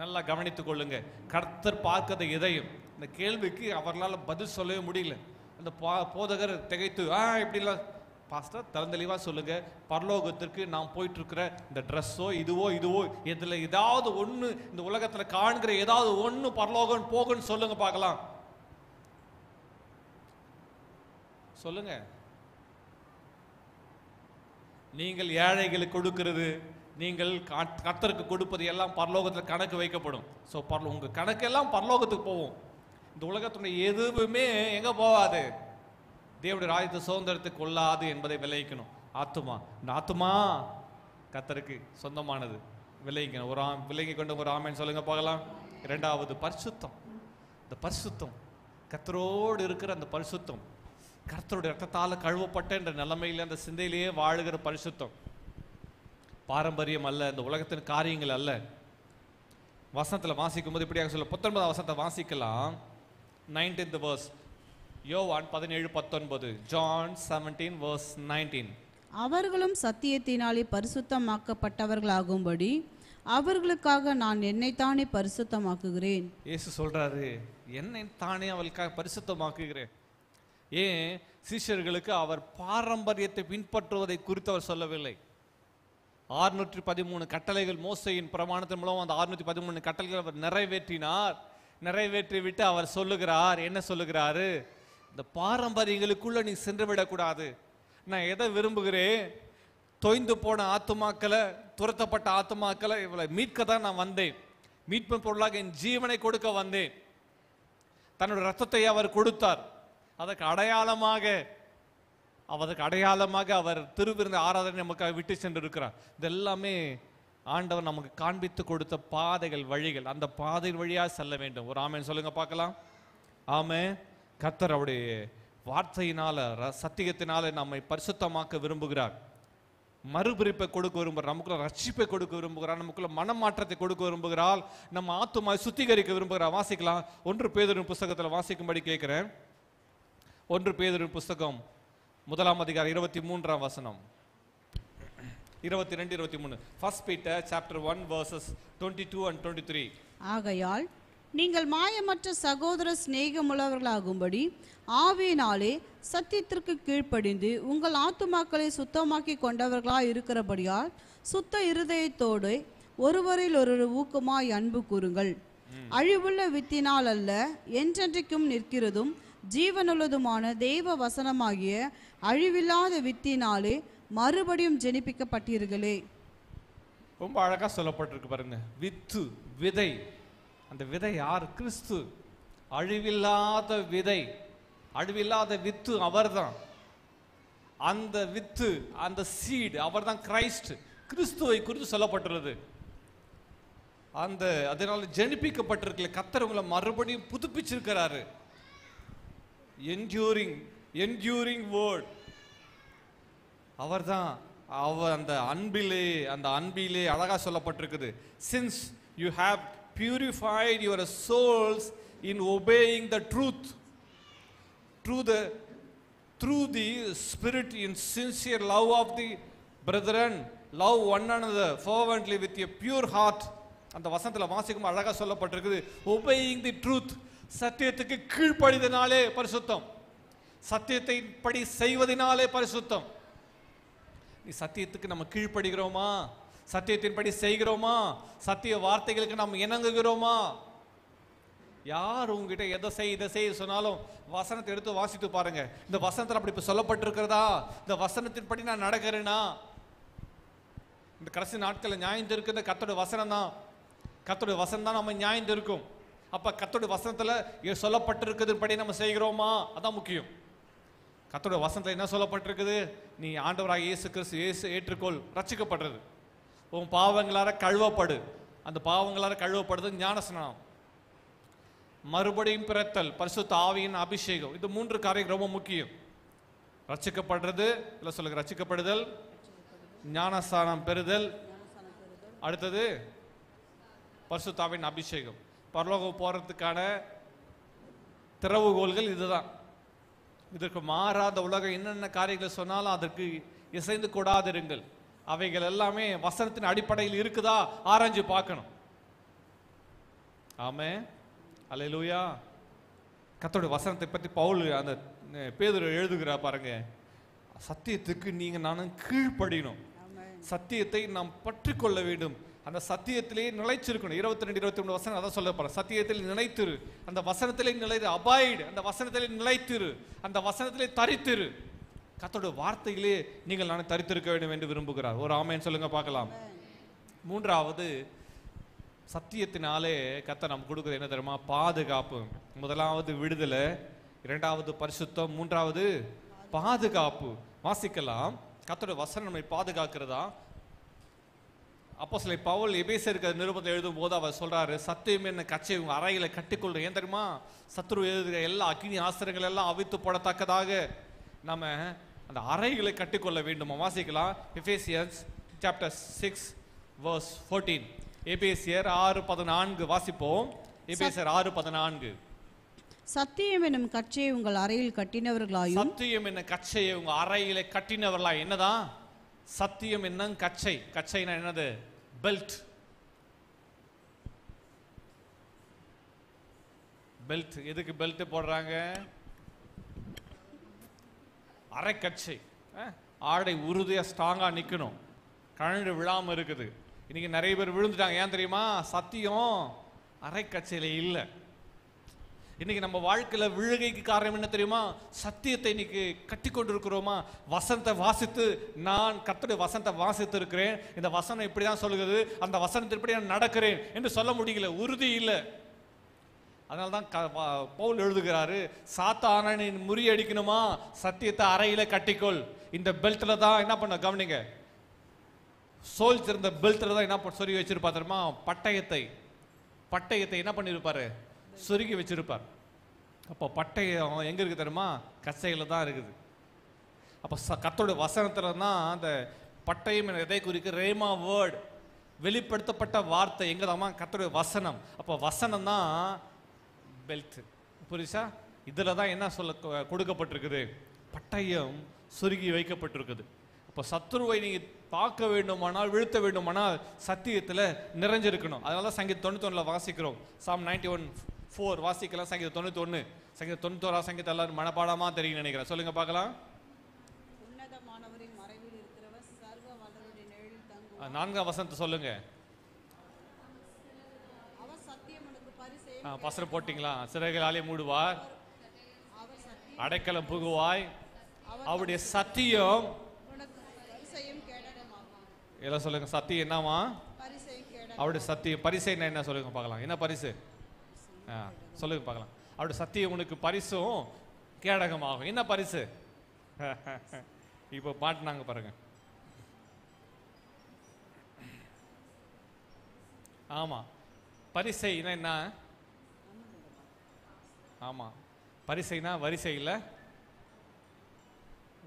நல்லா கவனித்துக் கொள்ளுங்க. கர்த்தர் பார்க்கத இதயம். இந்த கேள்விக்கு அவர்களால் பதில் சொல்லவே முடியல. அந்த போதகர் திகைத்து இப்படிலாம் பாஸ்டர் திறந்தெளிவாக சொல்லுங்க, பரலோகத்திற்கு நாம் போயிட்டு இருக்கிற இந்த ட்ரெஸ்ஸோ இதுவோ இதில் ஏதாவது ஒன்று, இந்த உலகத்தில் காண்கிற ஏதாவது ஒன்று பரலோகம் போகுன்னு சொல்லுங்க பார்க்கலாம். சொல்லுங்க. நீங்கள் ஏழைகளுக்கு கொடுக்கிறது, நீங்கள் கர்த்தருக்கு கொடுப்பது எல்லாம் பரலோகத்தில் கணக்கு வைக்கப்படும். ஸோ உங்க கணக்கெல்லாம் பரலோகத்துக்கு போவோம். இந்த உலகத்துடைய எதுவுமே எங்க போகாது, தேவனுடைய ராஜ்யத்தை சுதந்திரத்துக்கு கொள்ளாது என்பதை விளைவிக்கணும். ஆத்துமா, இந்த ஆத்துமா கர்த்தருக்கு சொந்தமானது. விளைவிக்கணும். விலகி கொண்டு ஒரு ஆமேன் சொல்லுங்க பார்க்கலாம். இரண்டாவது பரிசுத்தம். இந்த பரிசுத்தம் கர்த்தரோடு இருக்கிற அந்த பரிசுத்தம், கர்த்தருடைய ரத்தத்தால் கழுவப்பட்ட என்ற நிலைமையில அந்த சிந்தையிலேயே வாழுகிற பரிசுத்தம். பாரம்பரியம் அல்ல, இந்த உலகத்தின் காரியங்கள் அல்ல. வசனத்தில் வாசிக்கும் போது இப்படியாக சொல்ல 19 வசனத்தை வாசிக்கலாம். 19th verse, யோவான் 17:19, John 17 verse 19. அவர்களும் சத்தியத்தினாலே பரிசுத்தமாக்கப்பட்டவர்களாகும்படி அவர்களுக்காக நான் என்னைத்தானே பரிசுத்தமாக்குகிறேன். இயேசு சொல்றாரு, என்னை தானே அவளுக்காக பரிசுத்தமாக்குகிறேன். ஏன்? சீஷர்களுக்கு அவர் பாரம்பரியத்தை பின்பற்றுவதை குறித்து அவர் சொல்லவில்லை. 613 கட்டளைகள் மோசையின் பிரமாணத்தின் மூலம் அந்த 613 கட்டளைகள் அவர் நிறைவேற்றினார். நிறைவேற்றி விட்டு அவர் சொல்லுகிறார், என்ன சொல்லுகிறாரு? இந்த பாரம்பரியங்களுக்குள்ள நீ சென்று விடக்கூடாது. நான் எதை விரும்புகிறேன்? தொய்ந்து போன ஆத்துமாக்களை, துரத்தப்பட்ட ஆத்துமாக்களை இவளை மீட்க தான் நான் வந்தேன். மீட்பின் பொருளாக என் ஜீவனை கொடுக்க வந்தேன். தன்னுடைய ரத்தத்தை அவர் கொடுத்தார். அதற்கு அடையாளமாக அவர் திருவிருந்த ஆராதனை நமக்காக விட்டு சென்று இருக்கிறார். இதெல்லாமே ஆண்டவர் நமக்கு காண்பித்து கொடுத்த பாதைகள், வழிகள். அந்த பாதை வழியாக செல்ல வேண்டும். ஒரு ஆமேன் சொல்லுங்க பார்க்கலாம். ஆமென். கர்த்தர் அவருடைய வார்த்தையினால, சத்தியத்தினால நம்மை பரிசுத்தமாக்க விரும்புகிறார். மறுபிரிப்பை கொடுக்க விரும்புகிறார். நமக்குள்ள ரட்சிப்பை கொடுக்க விரும்புகிறார். நமக்குள்ள மனமாற்றத்தை கொடுக்க விரும்புகிறார். நம்ம ஆத்துமாவை சுத்திகரிக்க விரும்புகிறார். வாசிக்கலாம். 1 பேதுரு புஸ்தகத்தில் வாசிக்கும்படி கேட்கிறேன். 1 பேதுரு புஸ்தகம் 1 அதிகாரம் 23 வசனம், 22, 23. 1 Peter chapter 1 verses 22 and 23. ஆகையால் நீங்கள் மாயமற்ற சகோதர சிநேகமுள்ளவர்களாகும்படி ஆவியினாலே சத்தியத்திற்கு கீழ்ப்படிந்து உங்கள் ஆத்துமாக்களை சுத்தமாக்கி கொண்டவர்களாய் இருக்கிறபடியால் சுத்த இருதயத்தோடு ஒருவரில் ஒரு ஊக்கமாய் அன்பு கூறுங்கள். அழிவுள்ள வித்தினால் அல்ல, என்றென்றைக்கும் நிற்கிறதும் ஜீவனுள்ளதுமான தெய்வ வசனமாகிய அழிவில்லாத வித்தினாலே மறுபடியும் ஜெனிப்பிக்கப்பட்டீர்களே. ரொம்ப அழகா சொல்லப்பட்டிருக்கு பாருங்க. வித்து, விதை. அந்த விதை யார்? கிறிஸ்து. அழிவில்லாத விதை, அழிவில்லாத வித்து அவர்தான். அந்த வித்து, அந்த சீட் அவர்தான் கிரைஸ்ட். கிறிஸ்துவை குறித்து சொல்லப்பட்டுள்ளது. அதனால ஜெனிப்பிக்கப்பட்டிருக்கல. கர்த்தர் உங்களை மறுபடியும் புதுப்பிச்சிருக்கிறாரு. enduring word அவர்தான். அந்த அன்பிலே அழகா சொல்லப்பட்டிருக்குது. since you have purified your souls in obeying the truth through the spirit in sincere love of the brethren, love one another fervently with a pure heart. அந்த வசனத்துல வாசிக்கும் அழகா சொல்லப்பட்டிருக்குது. obeying the truth, சத்தியத்துக்கு கீழ்ப்படிதனாலே பரிசுத்தம். சத்தியத்தை படி செய்வதனாலே பரிசுத்தம். நீ சத்தியத்துக்கு நம்ம கீழ்ப்படுகிறோமா? சத்தியத்தின்படி செய்கிறோமா? சத்திய வார்த்தைகளுக்கு நாம் இணங்குகிறோமா? யார் உங்ககிட்ட எதை செய் சொன்னாலும் வசனத்தை எடுத்து வாசித்து பாருங்க. இந்த வசனத்தில் அப்படி சொல்லப்பட்டிருக்கிறதா? இந்த வசனத்தின்படி நான் நடக்கிறேனா? இந்த கடைசி நாட்களில் நியாயம் இருக்கிற கர்த்தருடைய வசனம் தான். கர்த்தருடைய வசனம் தான் நம்ம நியாயம் இருக்கும். அப்ப கர்த்தருடைய வசனத்தில் சொல்லப்பட்டிருக்கிறதுபடி நம்ம செய்கிறோமா? அதான் முக்கியம். கர்த்தருடைய வசனத்தில் என்ன சொல்லப்பட்டிருக்குது? நீ ஆண்டவராக இயேசு கிறிஸ்து ஏற்றுக்கொள், ரட்சிக்கப்படுறது. உன் பாவங்களார கழுவப்படு. அந்த பாவங்களார கழுவப்படுது ஞானஸ்நானம், மறுபடியும் பிறத்தல், பரிசுத்த ஆவியின் அபிஷேகம். இது 3 காரியம் ரொம்ப முக்கியம். ரட்சிக்கப்படுறது, இல்லை சொல்லுங்க, ரட்சிக்கப்படுதல், ஞானஸ்நானம் பெறுதல், அடுத்தது பரிசுத்த ஆவியின் அபிஷேகம். பரலோகம் போறதுக்கான திறவுகோல்கள் இதுதான். இதற்கு மாறாத உலகம் என்னென்ன காரியங்களை சொன்னாலும் அதற்கு இசைந்து கூடாதிருங்கள். அவைகள் எல்லாமே வசனத்தின் அடிப்படையில் இருக்குதா ஆராய்ஞ்சு பார்க்கணும். ஆமென், அல்லேலூயா. கர்த்தருடைய வசனத்தை பற்றி பவுல் அந்த பேதுரு எழுதுகிறார் பாருங்க. சத்தியத்துக்கு நீங்க நானும் கீழ்ப்படியணும், சத்தியத்தை நாம் பற்றி கொள்ள வேண்டும், அந்த சத்தியத்திலே நிலைச்சிருக்கணும். 22, 23 வசனம் அதான் சொல்ல போற. சத்தியத்தில் நிலைத்திரு, அந்த வசனத்திலே நிலைத்து அபாய்டு, அந்த வசனத்திலே நிலைத்திரு, அந்த வசனத்திலே தரித்திரு. கர்த்தருடைய வார்த்தையிலே நீங்கள் நான் தரித்திருக்க வேண்டும் என்று விரும்புகிறார். ஒரு ஆமென் சொல்லுங்க பார்க்கலாம். மூன்றாவது, சத்தியத்தினாலே கர்த்தர் நமக்கு கொடுக்குறது என்ன தெரியுமா? பாதுகாப்பு. முதலாவது விடுதலை, இரண்டாவது பரிசுத்தம், மூன்றாவது பாதுகாப்பு. வாசிக்கலாம். கர்த்தருடைய வசனம் நம்மை பாதுகாக்கிறதா? அப்போஸ்தலன் பவுல் எபேசியருக்கு நிருபத்தை எழுதும் போது அவர் சொல்றாரு, சத்தியம் என்ன கச்சை உங்க அறையில கட்டிக்கொள்ற. ஏன் தெரியுமா? சத்துரு எழுதுகிற எல்லா அக்கினி ஆஸ்திரங்கள் எல்லாம் அவித்து போடத்தக்கதாக நம்ம அந்த அறைகளை கட்டிக்கொள்ள வேண்டும். வாசிக்கலாம். Ephesians chapter 6 verse 14. எபேசியர் 6:14 வாசிப்போம். எபேசியர் 6:14. சத்தியம் என்னும் கச்சையை உங்கள் அறையில் கட்டினவர்களாயும். சத்தியம் என்ன கச்சையை உங்க அறையில கட்டினவர்களாய். என்னதான் சத்தியம் என்ன கச்சை? கச்சைனா என்னது? பெல்ட். பெல்ட் எதுக்கு பெல்ட் போடுறாங்க? அரை கச்சை. ஆடை உறுதியா ஸ்ட்ராங்கா நிக்கணும், கழண்டு விழாம இருக்குது. இன்னைக்கு நிறைய பேர் விழுந்துட்டாங்க. ஏன் தெரியுமா? சத்தியம் அரை கச்சையில இல்லை. இன்னைக்கு நம்ம வாழ்க்கையில விழுகைக்கு காரணம் என்ன தெரியுமா? சத்தியத்தை இன்னைக்கு கட்டி கொண்டிருக்கிறோமா? வசனத்தை வாசித்து, நான் கர்த்தருடைய வசனத்தை வாசித்து இருக்கிறேன், இந்த வசனம் இப்படிதான் சொல்லுகிறது, அந்த வசனத்தின்படி நான் நடக்கிறேன் என்று சொல்ல முடியல, உறுதி இல்லை. அதனால்தான் பவுல் எழுதுகிறாரு, சாத்தானை முறியடிக்கணுமா? சத்தியத்தை அறையில கட்டிக்கொள். இந்த பெல்ட்ல தான் என்ன பண்ண கவனிங்க, சோல்ஜர் இந்த பெல்ட்ல தான் என்ன சொருகி வச்சிருப்பா தெரியுமா? பட்டயத்தை என்ன பண்ணிருப்பாரு? சொருகி வச்சிருப்பார். அப்போ பட்டயம் எங்க இருக்கு தெரியுமா? கச்சையில தான் இருக்குது. அப்போ கர்த்தருடைய வசனத்துல தான் அந்த பட்டயம் எதை குறிக்க? ரேமா வேர்ட், வெளிப்படுத்தப்பட்ட வார்த்தை. எங்க தான்? கர்த்தருடைய வசனம். அப்போ வசனம் தான் பெல்ட். புரியுதா? இதுல தான் என்ன சொல்ல கொடுக்கப்பட்டிருக்குது? பட்டயம் சொருகி வைக்கப்பட்டிருக்குது. அப்போ சத்துருவை நீங்க தாக்க வேண்டுமானால், வீழ்த்த வேண்டுமானால் சத்தியத்துல நிறைஞ்சிருக்கணும். அதனால சங்கீதம் 91 வாசிக்கிறோம். Psalm 91:4 வாசிக்கலாம். சங்கீதம் 91, சங்கீதம் 91 சங்கீதம் எல்லாரும் மனப்பாடமா தெரியும் நினைக்கிறேன். சொல்லுங்க பார்க்கலாம். உன்னதமானவரின் மறைவில் இருக்கிறவர் சர்வ வல்லவருடைய நிழலில் தங்குவார். 4ஆம் வசனத்தை சொல்லுங்க. அவர் சத்தியம் உனக்கு பரிசை. பசர போட்டிங்களா? சிறகுகளாலே மூடுவார், அவர் சத்தியம் அடைக்கலம் புகுவாய், அவருடைய சத்தியம் உனக்கு பரிசையும் கேடகமாகும். எல்லாம் சொல்லுங்க. சத்தியம் என்னமா? பரிசையும் கேடகம். அவருடைய சத்தியம். பரிசைன்னா என்ன சொல்லுங்க பார்க்கலாம். என்ன பரிசு? சொல்லுங்க பார்க்கலாம். அவருடைய சத்தியம் உனக்கு பரிசும் கேடகமாகும். என்ன பரிசு? இப்போ மாட்டினாங்க பாருங்க. ஆமா, பரிசைனா என்ன? ஆமா, பரிசைனா வரிசை இல்ல.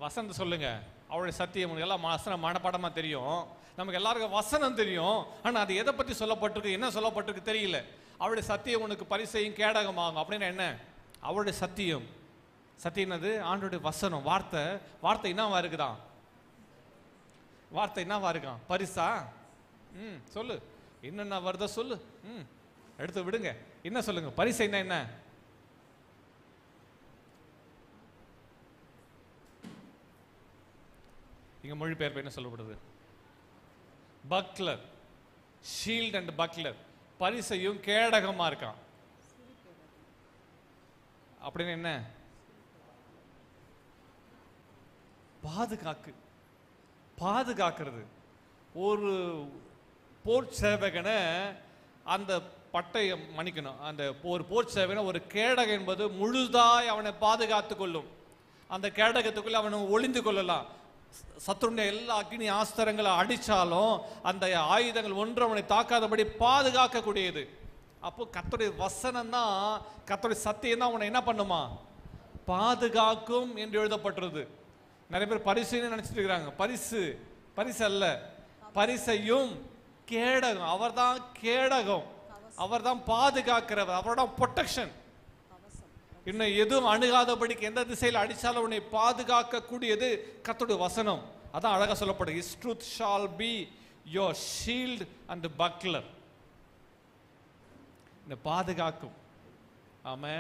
வசனம் சொல்லுங்க. அவருடைய சத்தியம் எல்லாம் வசனம் மனப்பாடமா தெரியும். நமக்கு எல்லாருக்கும் வசனம் தெரியும், ஆனா அது எதை பத்தி சொல்லப்பட்டிருக்கு, என்ன சொல்லப்பட்டிருக்கு தெரியல. அவருடைய சத்தியம் உனக்கு பரிசையும் கேடகமாகும். அப்படின்னா என்ன? அவருடைய சத்தியம். சத்தியம் அது ஆண்டவருடைய வசனம். வார்த்தை என்னவா இருக்குதான்? வார்த்தை என்னவா இருக்கான்? பரிசா? சொல்லு. என்னென்ன வருதோ சொல்லு. எடுத்து விடுங்க. என்ன சொல்லுங்க? பரிசைன்னா என்ன? இங்க மொழிபெயர்ப்பு என்ன சொல்லப்படுது? Buckler, shield and buckler. பரிசையும் கேடகமா இருக்கான். அப்படின்னு என்ன? பாதுகாக்கிறது. ஒரு போர் சேவகனை அந்த பட்டயம் மன்னிக்கணும், அந்த ஒரு போர் சேவகனை ஒரு கேடகம் என்பது முழுதாய் அவனை பாதுகாத்து கொள்ளும். அந்த கேடகத்துக்குள்ள அவனை ஒளிந்து கொள்ளலாம். சத்துருடைய எல்லா அக்னி ஆஸ்திரங்களை அடிச்சாலும் அந்த ஆயுதங்கள் ஒன்று அவனை தாக்காதபடி பாதுகாக்கக்கூடியது. அப்போ கர்த்தருடைய வசனம் தான், கர்த்தருடைய சத்தியம் தான் அவனை என்ன பண்ணுமா? பாதுகாக்கும் என்று எழுதப்பட்டிருது. நிறைய பேர் பரிசுன்னு நினைச்சிட்டு இருக்கிறாங்க. பரிசு அல்ல, பரிசையும் கேடகம். அவர்தான் கேடகம், அவர்தான் பாதுகாக்கிறவர், அவரோட ப்ரொடெக்ஷன். இன்னும் எதுவும் அணுகாதபடிக்கு எந்த திசையில் அடிச்சாலும் உன்னை பாதுகாக்க கூடியது கர்த்தருடைய வசனம். அதான் அழகா சொல்லப்படும், His truth shall be your shield and buckler. இந்த பாதுகாக்கும். ஆமே,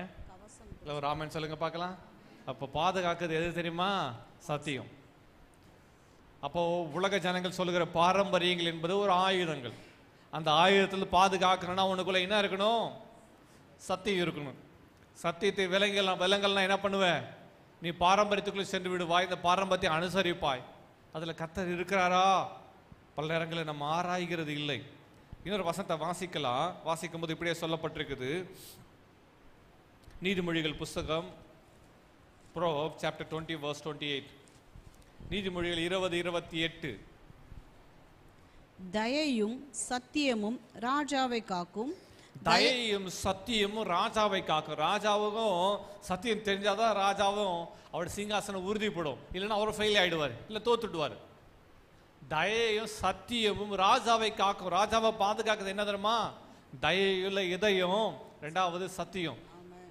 இல்ல ஒரு ஆமென் சொல்லுங்க பார்க்கலாம். அப்ப பாதுகாக்கிறது எது தெரியுமா? சத்தியம். அப்போ உலக ஜனங்கள் சொல்லுகிற பாரம்பரியங்கள் என்பது ஒரு ஆயுதங்கள். அந்த ஆயுதத்தில் பாதுகாக்கணும்னா உனக்குள்ள என்ன இருக்கணும்? சத்தியம் இருக்கணும். சத்தியத்தை விலங்கள்லாம் என்ன பண்ணுவேன்? நீ பாரம்பரியத்துக்குள்ளே சென்று விடுவாய், இந்த பாரம்பரியத்தை அனுசரிப்பாய். அதில் கர்த்தர் இருக்கிறாரா? பல நேரங்களில் நம்ம ஆராய்கிறது இல்லை. இன்னொரு வசனத்தை வாசிக்கலாம். வாசிக்கும் போது இப்படியே சொல்லப்பட்டிருக்குது. நீதிமொழிகள் புஸ்தகம் Proverbs chapter 20 verse 28. நீதிமொழிகள் 20:28. தயையும் சத்தியமும் ராஜாவை காக்கும். தயையும் சத்தியமும் ராஜாவை காக்கும். ராஜாவுக்கும் சத்தியம் தெரிஞ்சாதான் ராஜாவும் அவருடைய சிங்காசனம் உறுதிப்படும். இல்லைன்னா அவர் ஃபெயில் ஆயிடுவார், இல்லை தோத்துடுவார். தயையும் சத்தியமும் ராஜாவை காக்கும். ராஜாவை பாதுகாக்கிறது என்ன தெரியுமா? தயையுள்ள இதயம், ரெண்டாவது சத்தியம்,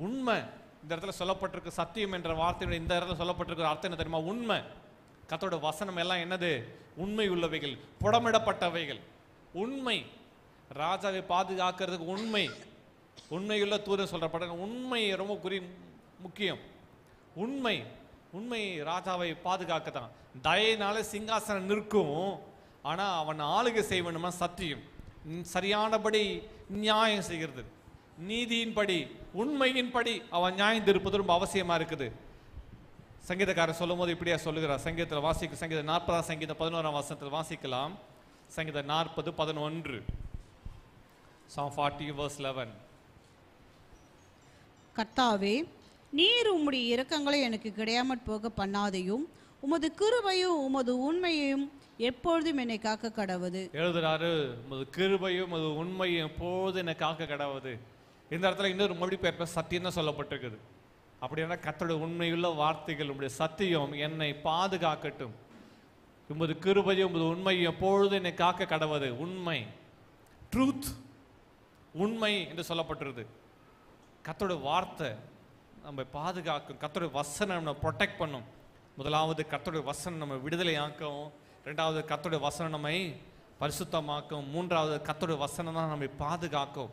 உண்மை. இந்த இடத்துல சொல்லப்பட்டிருக்கு சத்தியம் என்ற வார்த்தையுடைய இந்த இடத்துல சொல்லப்பட்டிருக்கிற அர்த்தம் என்ன தெரியுமா? உண்மை. கர்த்தரோட வசனம் எல்லாம் என்னது? உண்மை உள்ளவைகள், புடமிடப்பட்டவைகள், உண்மை. ராஜாவை பாதுகாக்கிறதுக்கு உண்மை, உண்மையுள்ள தூதன் சொல்றப்பட்ட உண்மை ரொம்ப முக்கியம். உண்மை, உண்மை ராஜாவை பாதுகாக்கத்தான். தயையினால சிங்காசனம் நிற்கும். ஆனா அவன் ஆளுகை செய்வனுமா? சத்தியம், சரியானபடி நியாயம் செய்கிறது, நீதியின்படி உண்மையின்படி அவன் நியாயம் திருப்பது ரொம்ப அவசியமா இருக்குது. சங்கீதக்காரர் சொல்லும் போது இப்படியா சொல்லுகிறார். சங்கீதத்தில் வாசிக்க, சங்கீதம் 40 சங்கீதம் 11 வசனத்தில் வாசிக்கலாம். சங்கீதம் 40:11. Psalm 40 verse 11. கர்த்தாவே, நீர் உம்முடைய இரக்கங்களை எனக்கு கிடையாமற் போக பண்ணாதையும், உமது கிருபையும் உமது உண்மையையும் எப்பொழுதும் என்னை காக்க கடவுது. எழுதுறாரு, உமது கிருபையும் உமது உண்மையும் எப்பொழுதும் என்னை காக்க கடவுது. இந்த இடத்துல இன்னொரு மொழிபெயர்ப்பு சத்தியம் தான் சொல்லப்பட்டிருக்குது. அப்படின்னா கர்த்தருடைய உண்மையுள்ள வார்த்தைகள், உம்முடைய சத்தியம் என்னை பாதுகாக்கட்டும். உமது கிருபையும் உமது உண்மையும் எப்பொழுதும் என்னை காக்க கடவுது. உண்மை, ட்ரூத், உண்மை என்று சொல்லப்பட்டிருது. கர்த்தருடைய வார்த்தை நம்ம பாதுகாக்கும். கர்த்தருடைய வசனம் நம்ம ப்ரொடெக்ட் பண்ணும். முதலாவது கர்த்தருடைய வசனம் நம்ம விடுதலை ஆக்கும். ரெண்டாவது கர்த்தருடைய வசனம் நம்மை பரிசுத்தமாக்கும். மூன்றாவது கர்த்தருடைய வசனம் தான் நம்மை பாதுகாக்கும்.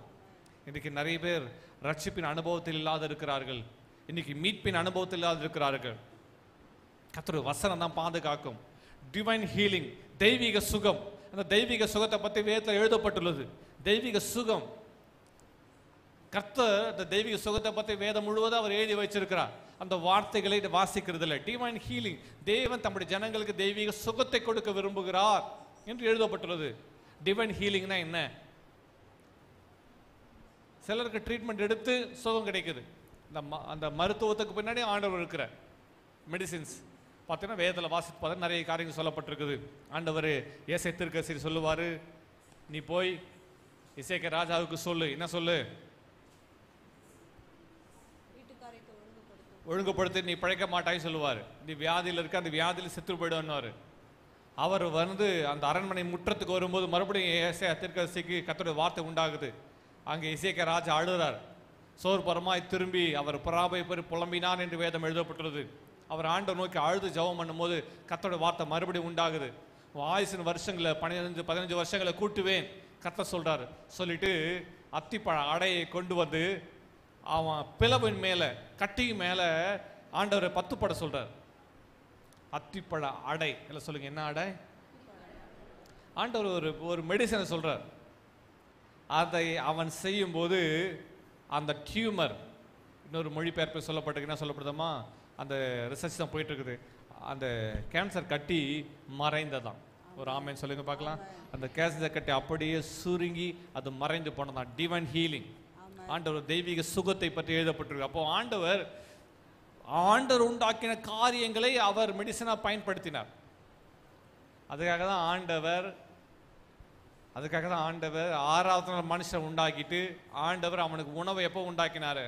இன்றைக்கு நிறைய பேர் ரட்சிப்பின் அனுபவத்தில் இல்லாத இருக்கிறார்கள். இன்னைக்கு மீட்பின் அனுபவத்தில் இல்லாத இருக்கிறார்கள். கர்த்தருடைய வசனம் தான் பாதுகாக்கும். டிவைன் ஹீலிங், தெய்வீக சுகம். அந்த தெய்வீக சுகத்தை பற்றி வேதத்தில் எழுதப்பட்டுள்ளது. தெய்வீக சுகம், கர்த்தர் அந்த தெய்வீக சுகத்தை பற்றி வேதம் முழுவதும் அவர் எழுதி வச்சிருக்கிறார். அந்த வார்த்தைகளை வாசிக்கிறது இல்லை. டிவைன் ஹீலிங், தேவன் தம்முடைய ஜனங்களுக்கு தெய்வீக சுகத்தை கொடுக்க விரும்புகிறார் என்று எழுதப்பட்டுள்ளது. டிவைன் ஹீலிங்னா என்ன? சிலருக்கு ட்ரீட்மெண்ட் எடுத்து சுகம் கிடைக்குது. அந்த மருத்துவத்துக்கு பின்னாடி ஆண்டவர் இருக்கிற மெடிசின்ஸ் பார்த்தீங்கன்னா வேதத்தில் வாசித்து பார்த்தா நிறைய காரியங்கள் சொல்லப்பட்டிருக்குது. ஆண்டவர் ஏசாயா தீர்க்கதரிசி சொல்லுவார், நீ போய் இசைக்க ராஜாவுக்கு சொல்லு, என்ன சொல்லு? ஒழுங்குபடுத்தி நீ பிழைக்க மாட்டாய் சொல்லுவார். நீ வியாதியில் இருக்க, அந்த வியாதியில் செத்து போயிடுவார். அவர் அந்த அரண்மனை முற்றத்துக்கு வரும்போது மறுபடியும் ஏசாயா தீர்க்கதரிசிக்கு கர்த்தருடைய வார்த்தை உண்டாகுது. அங்கே இசைக்க ராஜா அழுகிறார். சோர்பரமாய் திரும்பி அவர் பராபை பெரு புலம்பினான் என்று வேதம் எழுதப்பட்டுள்ளது. அவர் ஆண்டவர் நோக்கி அழுது ஜெபம் பண்ணும்போது கர்த்தருடைய வார்த்தை மறுபடியும் உண்டாகுது. ஆயுசின் வருஷங்களை 15 வருஷங்களை கூட்டுவேன் கர்த்தர் சொல்றாரு. சொல்லிட்டு அத்திப்பழ அடையை கொண்டு வந்து அவன் பிளவின் மேல, கட்டியின் மேல ஆண்டவரை 10 பட சொல்றார். அத்திப்பழ அடை இல்லை சொல்லுங்க, என்ன அடை? ஆண்டவர் ஒரு மெடிசனை சொல்றார். அதை அவன் செய்யும் போது அந்த டியூமர், இன்னொரு மொழிபெயர்ப்பு சொல்லப்பட்டிருக்கு, என்ன சொல்லப்படுதமா? அந்த ரிசர்ச் தான் போயிட்டு இருக்குது. அந்த கேன்சர் கட்டி மறைந்ததான். ஒரு ஆமேன் சொல்லுங்க பார்க்கலாம். அந்த கேன்சர் கட்டி அப்படியே சுருங்கி அது மறைந்து போனதான். டிவைன் ஹீலிங், ஆண்டவர் தெய்வீக சுகத்தை பற்றி எழுதப்பட்டிருக்கு. அப்போ ஆண்டவர் உண்டாக்கின காரியங்களை அவர் மெடிசனா பயன்படுத்தினார். அதுக்காக தான் ஆண்டவர் 6வது நாள் மனுஷன் உண்டாக்கிட்டு ஆண்டவர் அவனுக்கு உணவை எப்போ உண்டாக்கினாரு?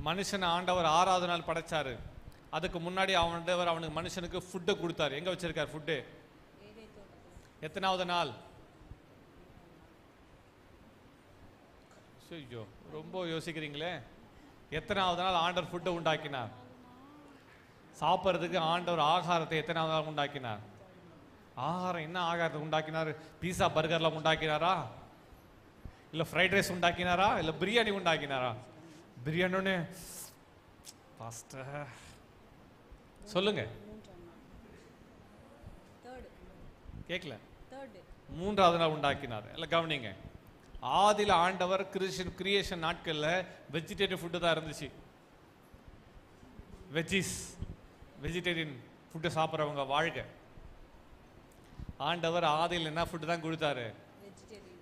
மனுஷன் ஆண்டவர் 6வது நாள் படைச்சாரு. அதுக்கு முன்னாடி அவனுக்கு மனுஷனுக்கு ஃபுட்டை கொடுத்தாரு. எங்க வச்சிருக்காரு ஃபுட்டு? எத்தனாவது நாள் ஐயோ, ரொம்ப யோசிக்கிறீங்களே. எத்தனாவது நாள் ஆண்டவர் ஃபுட்டை உண்டாக்கினார்? சாப்பிட்றதுக்கு ஆண்டவர் ஆகாரத்தை எத்தனாவது நாள் உண்டாக்கினார்? ஆகாரம் என்ன ஆகாரத்தை உண்டாக்கினார்? பீஸா பர்கர்லாம் உண்டாக்கினாரா? இல்லை ஃப்ரைட் ரைஸ் உண்டாக்கினாரா? இல்லை பிரியாணி உண்டாக்கினாரா? பிரியாணின்னு பாஸ்டர் சொல்லுங்க, கேட்கல. மூன்றாவது நாள் உண்டாக்கினார். இல்லை கவனிங்க, ஆதியில் ஆண்டவர் கிரியேஷன் நாட்களில் வெஜிடேரியன் ஃபுட்டு தான் இருந்துச்சு. வெஜிடேரியன் ஃபுட்டு சாப்பிட்றவங்க வாழ்க. ஆண்டவர் ஆதியில் என்ன ஃபுட்டு தான் கொடுத்தாரு?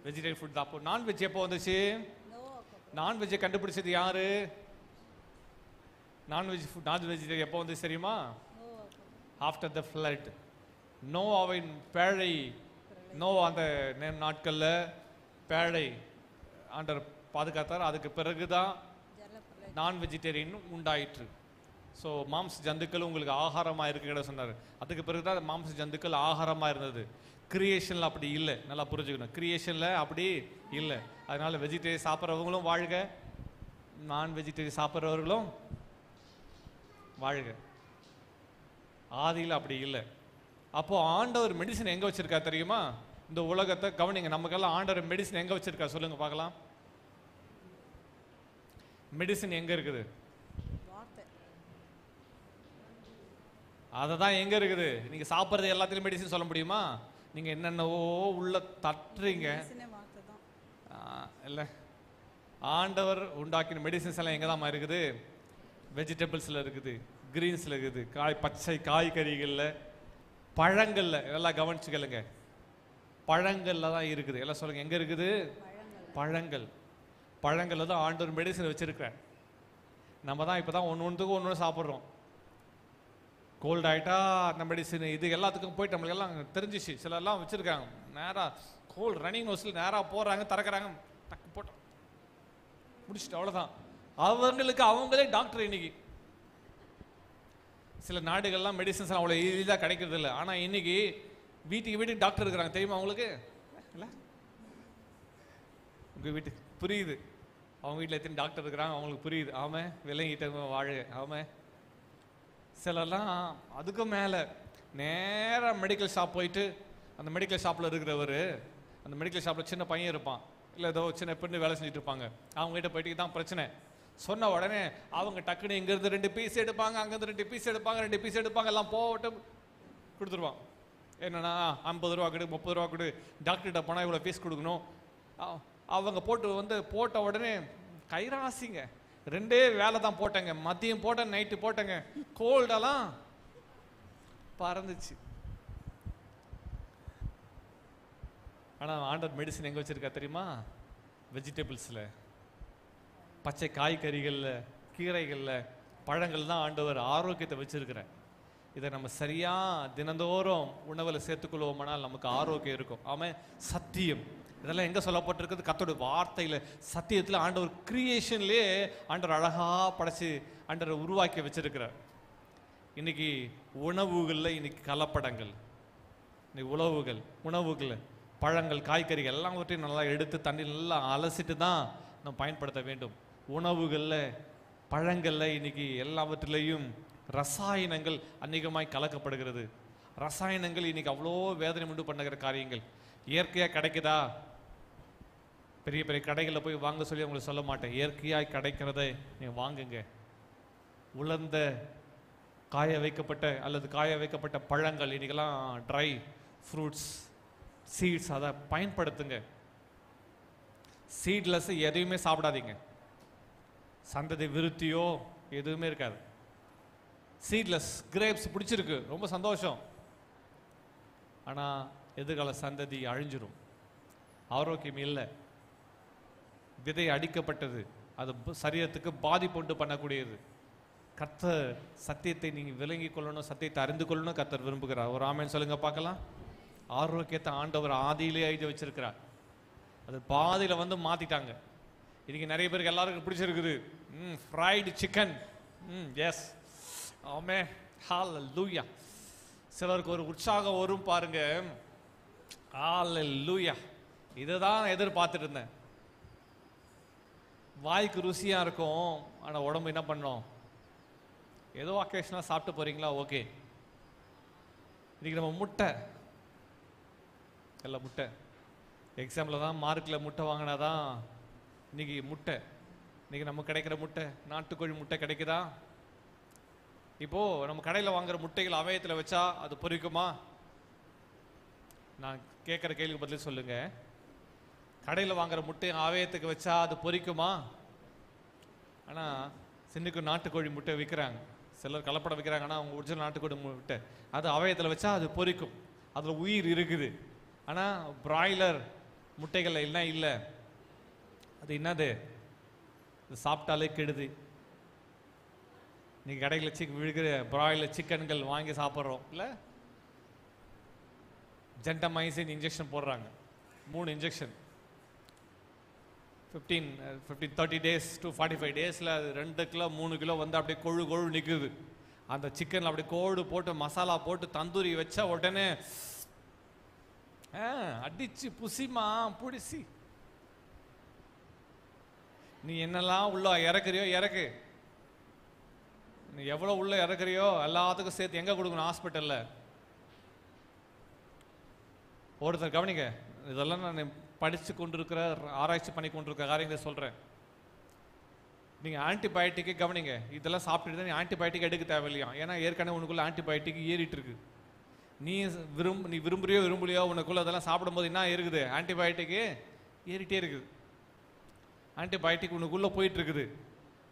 வெஜிடேரியன் ஃபுட் தான். அப்போ நான்வெஜ் எப்போ வந்துச்சு? நான்வெஜ்ஜை கண்டுபிடிச்சது யாரு? நான் வெஜிடேரியன் எப்போ வந்துச்சு தெரியுமா? After the flood. நோவாவின் பேழை, நோவா அந்த நாட்களில் பேழை ஆண்டவர் பாதுகாத்தார். அதுக்கு பிறகுதான் நான் வெஜிடேரியன் உண்டாயிற்று. ஸோ மாம்ச ஜந்துக்கள் உங்களுக்கு ஆகாரமாக இருக்கிற சொன்னார். அதுக்கு பிறகுதான் மாம்ச ஜந்துக்கள் ஆகாரமாக இருந்தது. கிரியேஷனில் அப்படி இல்லை. நல்லா புரிஞ்சுக்கணும், கிரியேஷனில் அப்படி இல்லை. அதனால வெஜிடேரியன் சாப்பிட்றவங்களும் வாழ்க, நான் வெஜிடேரியன் சாப்பிட்றவர்களும் வாழ்க. ஆதியில் அப்படி இல்லை. அப்போ ஆண்டவர் மெடிசன் எங்க வச்சிருக்கா தெரியுமா? இந்த உலகத்தை கவனிங்க. நமக்கெல்லாம் ஆண்டவர் மெடிசன் எங்க வச்சிருக்கா சொல்லுங்க பார்க்கலாம். மெடிசன் எங்க இருக்குது? அததான் எங்க இருக்குது? நீங்க சாப்பிட்றது எல்லாத்துலயும் மெடிசன் சொல்ல முடியுமா? நீங்க என்னென்னவோ உள்ள தட்டுறீங்க. இல்ல, ஆண்டவர் உண்டாக்கின மெடிசன்ஸ் எல்லாம் எங்க தான் இருக்குது? வெஜிடபிள்ஸ்ல இருக்குது, கிரீன்ஸ்ல இருக்குது, பச்சை காய்கறிகள்ல, பழங்கள்ல. எல்லாம் கவனிச்சுக்கலுங்க, பழங்கள்ல தான் இருக்குது. எல்லாம் சொல்லுங்க, எங்க இருக்குது? பழங்கள். பழங்கள்ல தான் ஆண்டவர் மெடிசன் வச்சிருக்கிறேன். நம்ம தான் இப்பதான் ஒன்று ஒன்று சாப்பிட்றோம். கோல்ட் ஆகிட்டா அந்த மெடிசன் இது எல்லாத்துக்கும் போயிட்டு நம்மளுக்கு எல்லாம் தெரிஞ்சிச்சு. சிலர்லாம் வச்சுருக்காங்க, நேராக கோல்ட் ரன்னிங் நோஸில் நேராக போடுறாங்க, திறக்கிறாங்க, டக்கு போட்டோம், முடிச்சுட்டு அவ்வளோதான். அவங்களுக்கு அவங்களே டாக்டர். இன்னைக்கு சில நாடுகள்லாம் மெடிசன்ஸ் அவ்வளோ ஈஸியாக கிடைக்கிறது இல்லை. ஆனால் இன்னைக்கு வீட்டுக்கு டாக்டர் இருக்கிறாங்க, தெரியுமா அவங்களுக்கு? இல்லை, உங்கள் வீட்டுக்கு புரியுது, அவங்க வீட்டில் எத்தனை டாக்டர் இருக்கிறாங்க அவங்களுக்கு புரியுது. ஆமாம், விலங்கிட்ட வாழ. ஆமாம், சிலர்லாம் அதுக்கும் மேலே நேராக மெடிக்கல் ஷாப் போயிட்டு, அந்த மெடிக்கல் ஷாப்பில் இருக்கிறவர், அந்த மெடிக்கல் ஷாப்பில் சின்ன பையன் இருப்பான், இல்லை ஏதோ சின்ன பெண்ணு வேலை செஞ்சுட்டு இருப்பாங்க. அவங்ககிட்ட போயிட்டு தான் பிரச்சனை சொன்ன உடனே அவங்க டக்குன்னு இங்கேருந்து 2 பீஸ் எடுப்பாங்க, அங்கேருந்து 2 பீஸ் எடுப்பாங்க, 2 பீஸ் எடுப்பாங்க, எல்லாம் போட்டு கொடுத்துருவான். என்னன்னா 50 ரூபா கொடு, 30 ரூபா கொடு, டாக்டர்கிட்ட போனால் இவ்வளோ ஃபீஸ் கொடுக்கணும். அவங்க போட்ட உடனே கைராசிங்க, 2 வேலை தான் போட்டேங்க, மதியம் போட்டேன், நைட்டு போட்டேங்க, கோல்டெல்லாம் பறந்துச்சு. ஆனால் ஆண்டவர் மெடிசன் எங்கே வச்சிருக்கா தெரியுமா? வெஜிடபிள்ஸில், பச்சை காய்கறிகளில், கீரைகளில், பழங்கள் தான் ஆண்டவர் ஆரோக்கியத்தை வச்சிருக்கிறேன். இதை நம்ம சரியா தினந்தோறும் உணவில் சேர்த்துக்கொள்வோம்னால் நமக்கு ஆரோக்கியம் இருக்கும். ஆமாம், சத்தியம் இதெல்லாம் எங்கே சொல்லப்பட்டிருக்குது? கர்த்தருடைய வார்த்தையில், சத்தியத்தில். ஆண்டவர் கிரியேஷன்லேயே ஆண்டவர் அழகாக படைச்சு ஆண்டவர் உருவாக்கி வச்சிருக்கிறார். இன்னைக்கு உணவுகளில் இன்னைக்கு கலப்படங்கள், இன்னைக்கு உணவுகள் பழங்கள், காய்கறிகள் எல்லாவற்றையும் நல்லா எடுத்து தண்ணி நல்லா அலசிட்டு தான் நம்ம பயன்படுத்த வேண்டும். உணவுகளில், பழங்களில் இன்னைக்கு எல்லாவற்றிலையும் ரசாயனங்கள் அநேகமாய் கலக்கப்படுகிறது. ரசாயனங்கள் இன்னைக்கு அவ்வளோ வேதனை உண்டு பண்ணுகிற காரியங்கள். இயற்கையாக கிடைக்குதா? பெரிய பெரிய கடைகளில் போய் வாங்க சொல்லி உங்களுக்கு சொல்ல மாட்டேன். இயற்கையாக கிடைக்கிறத நீங்கள் வாங்குங்க. உலர்ந்த காய வைக்கப்பட்ட பழங்கள், இன்னைக்கெல்லாம் ட்ரை ஃப்ரூட்ஸ், சீட்ஸ், அதை பயன்படுத்துங்க. சீட்லெஸ் எதையுமே சாப்பிடாதீங்க. சந்ததி விருத்தியோ எதுவுமே இருக்காது. சீட்லெஸ் கிரேப்ஸ் பிடிச்சிருக்கு, ரொம்ப சந்தோஷம். ஆனால் எதிர்கால சந்ததி அழிஞ்சிரும், ஆரோக்கியம் இல்லை. விதை அடிக்கப்பட்டது, அது சரீரத்துக்கு பாதிப்பு உண்டு பண்ணக்கூடியது. கர்த்தர் சத்தியத்தை நீங்கள் விளங்கி கொள்ளணும், சத்தியத்தை அறிந்து கொள்ளணும் கர்த்தர் விரும்புகிறார். ஒரு ஆமென் சொல்லுங்க பார்க்கலாம். ஆரோக்கியத்தை ஆண்டவர் ஆதியிலே எழுதி வச்சிருக்கிறார். அது பாதியில் மாற்றிட்டாங்க. இன்னைக்கு நிறைய பேருக்கு எல்லாருக்கும் பிடிச்சிருக்குது ஃப்ரைடு சிக்கன். எஸ், ஆமே, ஹல்லேலூயா. சிலருக்கு ஒரு உற்சாகம் வரும் பாருங்க, ஹல்லேலூயா. இதுதான் எதிர்பார்த்துட்டு இருந்தேன். வாய்க்கு ருசியாக இருக்கும், ஆனால் உடம்பு என்ன பண்ணோம்? ஏதோ அக்கேஷனாக சாப்பிட்டு போகிறீங்களா? ஓகே. இன்றைக்கி நம்ம முட்டை, எல்லாம் முட்டை, எக்ஸாம்பிள் தான், மார்க்கில் முட்டை வாங்கினா தான் இன்றைக்கி முட்டை. இன்றைக்கி நம்ம கிடைக்கிற முட்டை நாட்டுக்கோழி முட்டை கிடைக்குதா? இப்போது நம்ம கடையில் வாங்குகிற முட்டைகள் அவயத்தில் வச்சா அது பொரிக்குமா? நான் கேட்குற கேள்விக்கு பதில் சொல்லுங்கள். கடையில் வாங்குகிற முட்டை அவயத்துக்கு வச்சா அது பொரிக்குமா? ஆனால் சின்னுக்கு நாட்டுக்கோழி முட்டை விற்கிறாங்க, சிலர் கலப்படம் விற்கிறாங்க, ஆனால் அவங்க ஒரிஜினல் நாட்டுக்கோழி முட்டை அது அவயத்தில் வச்சா அது பொரிக்கும், அதில் உயிர் இருக்குது. ஆனால் பிராய்லர் முட்டைகள் எல்லாம் இல்லை. அது என்னது? இது சாப்பிட்டாலே கெடுது. நீங்கள் கடையில் விழுகிற பிராய்லர் சிக்கன்கள் வாங்கி சாப்பிட்றோம் இல்லை, ஜென்டமைசின் இன்ஜெக்ஷன் போடுறாங்க, 3 இன்ஜெக்ஷன், 30 days to 45 days அது 2 கிலோ 3 கிலோ வந்து அப்படியே கொழு கொழு நிற்குது. அந்த சிக்கனில் அப்படியே கோடு போட்டு மசாலா போட்டு தந்தூரி வச்சா உடனே அடிச்சு புசிமா புடிசி. நீ என்னெல்லாம் உள்ள இறக்குறியோ இறக்கு, நீ எவ்வளோ உள்ள இறக்குறியோ எல்லாத்துக்கும் சேர்த்து எங்கே கொடுக்கணும்? ஹாஸ்பிட்டலில். ஒருத்தர் கவனிங்க, இதெல்லாம் நான் படித்து கொண்டிருக்கிற ஆராய்ச்சி பண்ணி கொண்டிருக்கிற காரியங்களை சொல்கிறேன். நீங்கள் ஆன்டிபயோட்டிக்கு கவனிங்க, இதெல்லாம் சாப்பிட்டுட்டு தான் நீ ஆன்டிபயோட்டிக் எடுக்க தேவையில்லையா? ஏன்னா ஏற்கனவே உனக்குள்ள ஆன்டிபயோட்டிக் ஏறிட்டு இருக்கு. நீ விரும்புறியோ விரும்பலையோ உனக்குள்ள அதெல்லாம் சாப்பிடும்போது என்ன இருக்குது? ஆன்டிபயோட்டிக்கு ஏறிட்டே இருக்குது. ஆன்டிபயோட்டிக் உனக்குள்ளே போயிட்டு இருக்குது.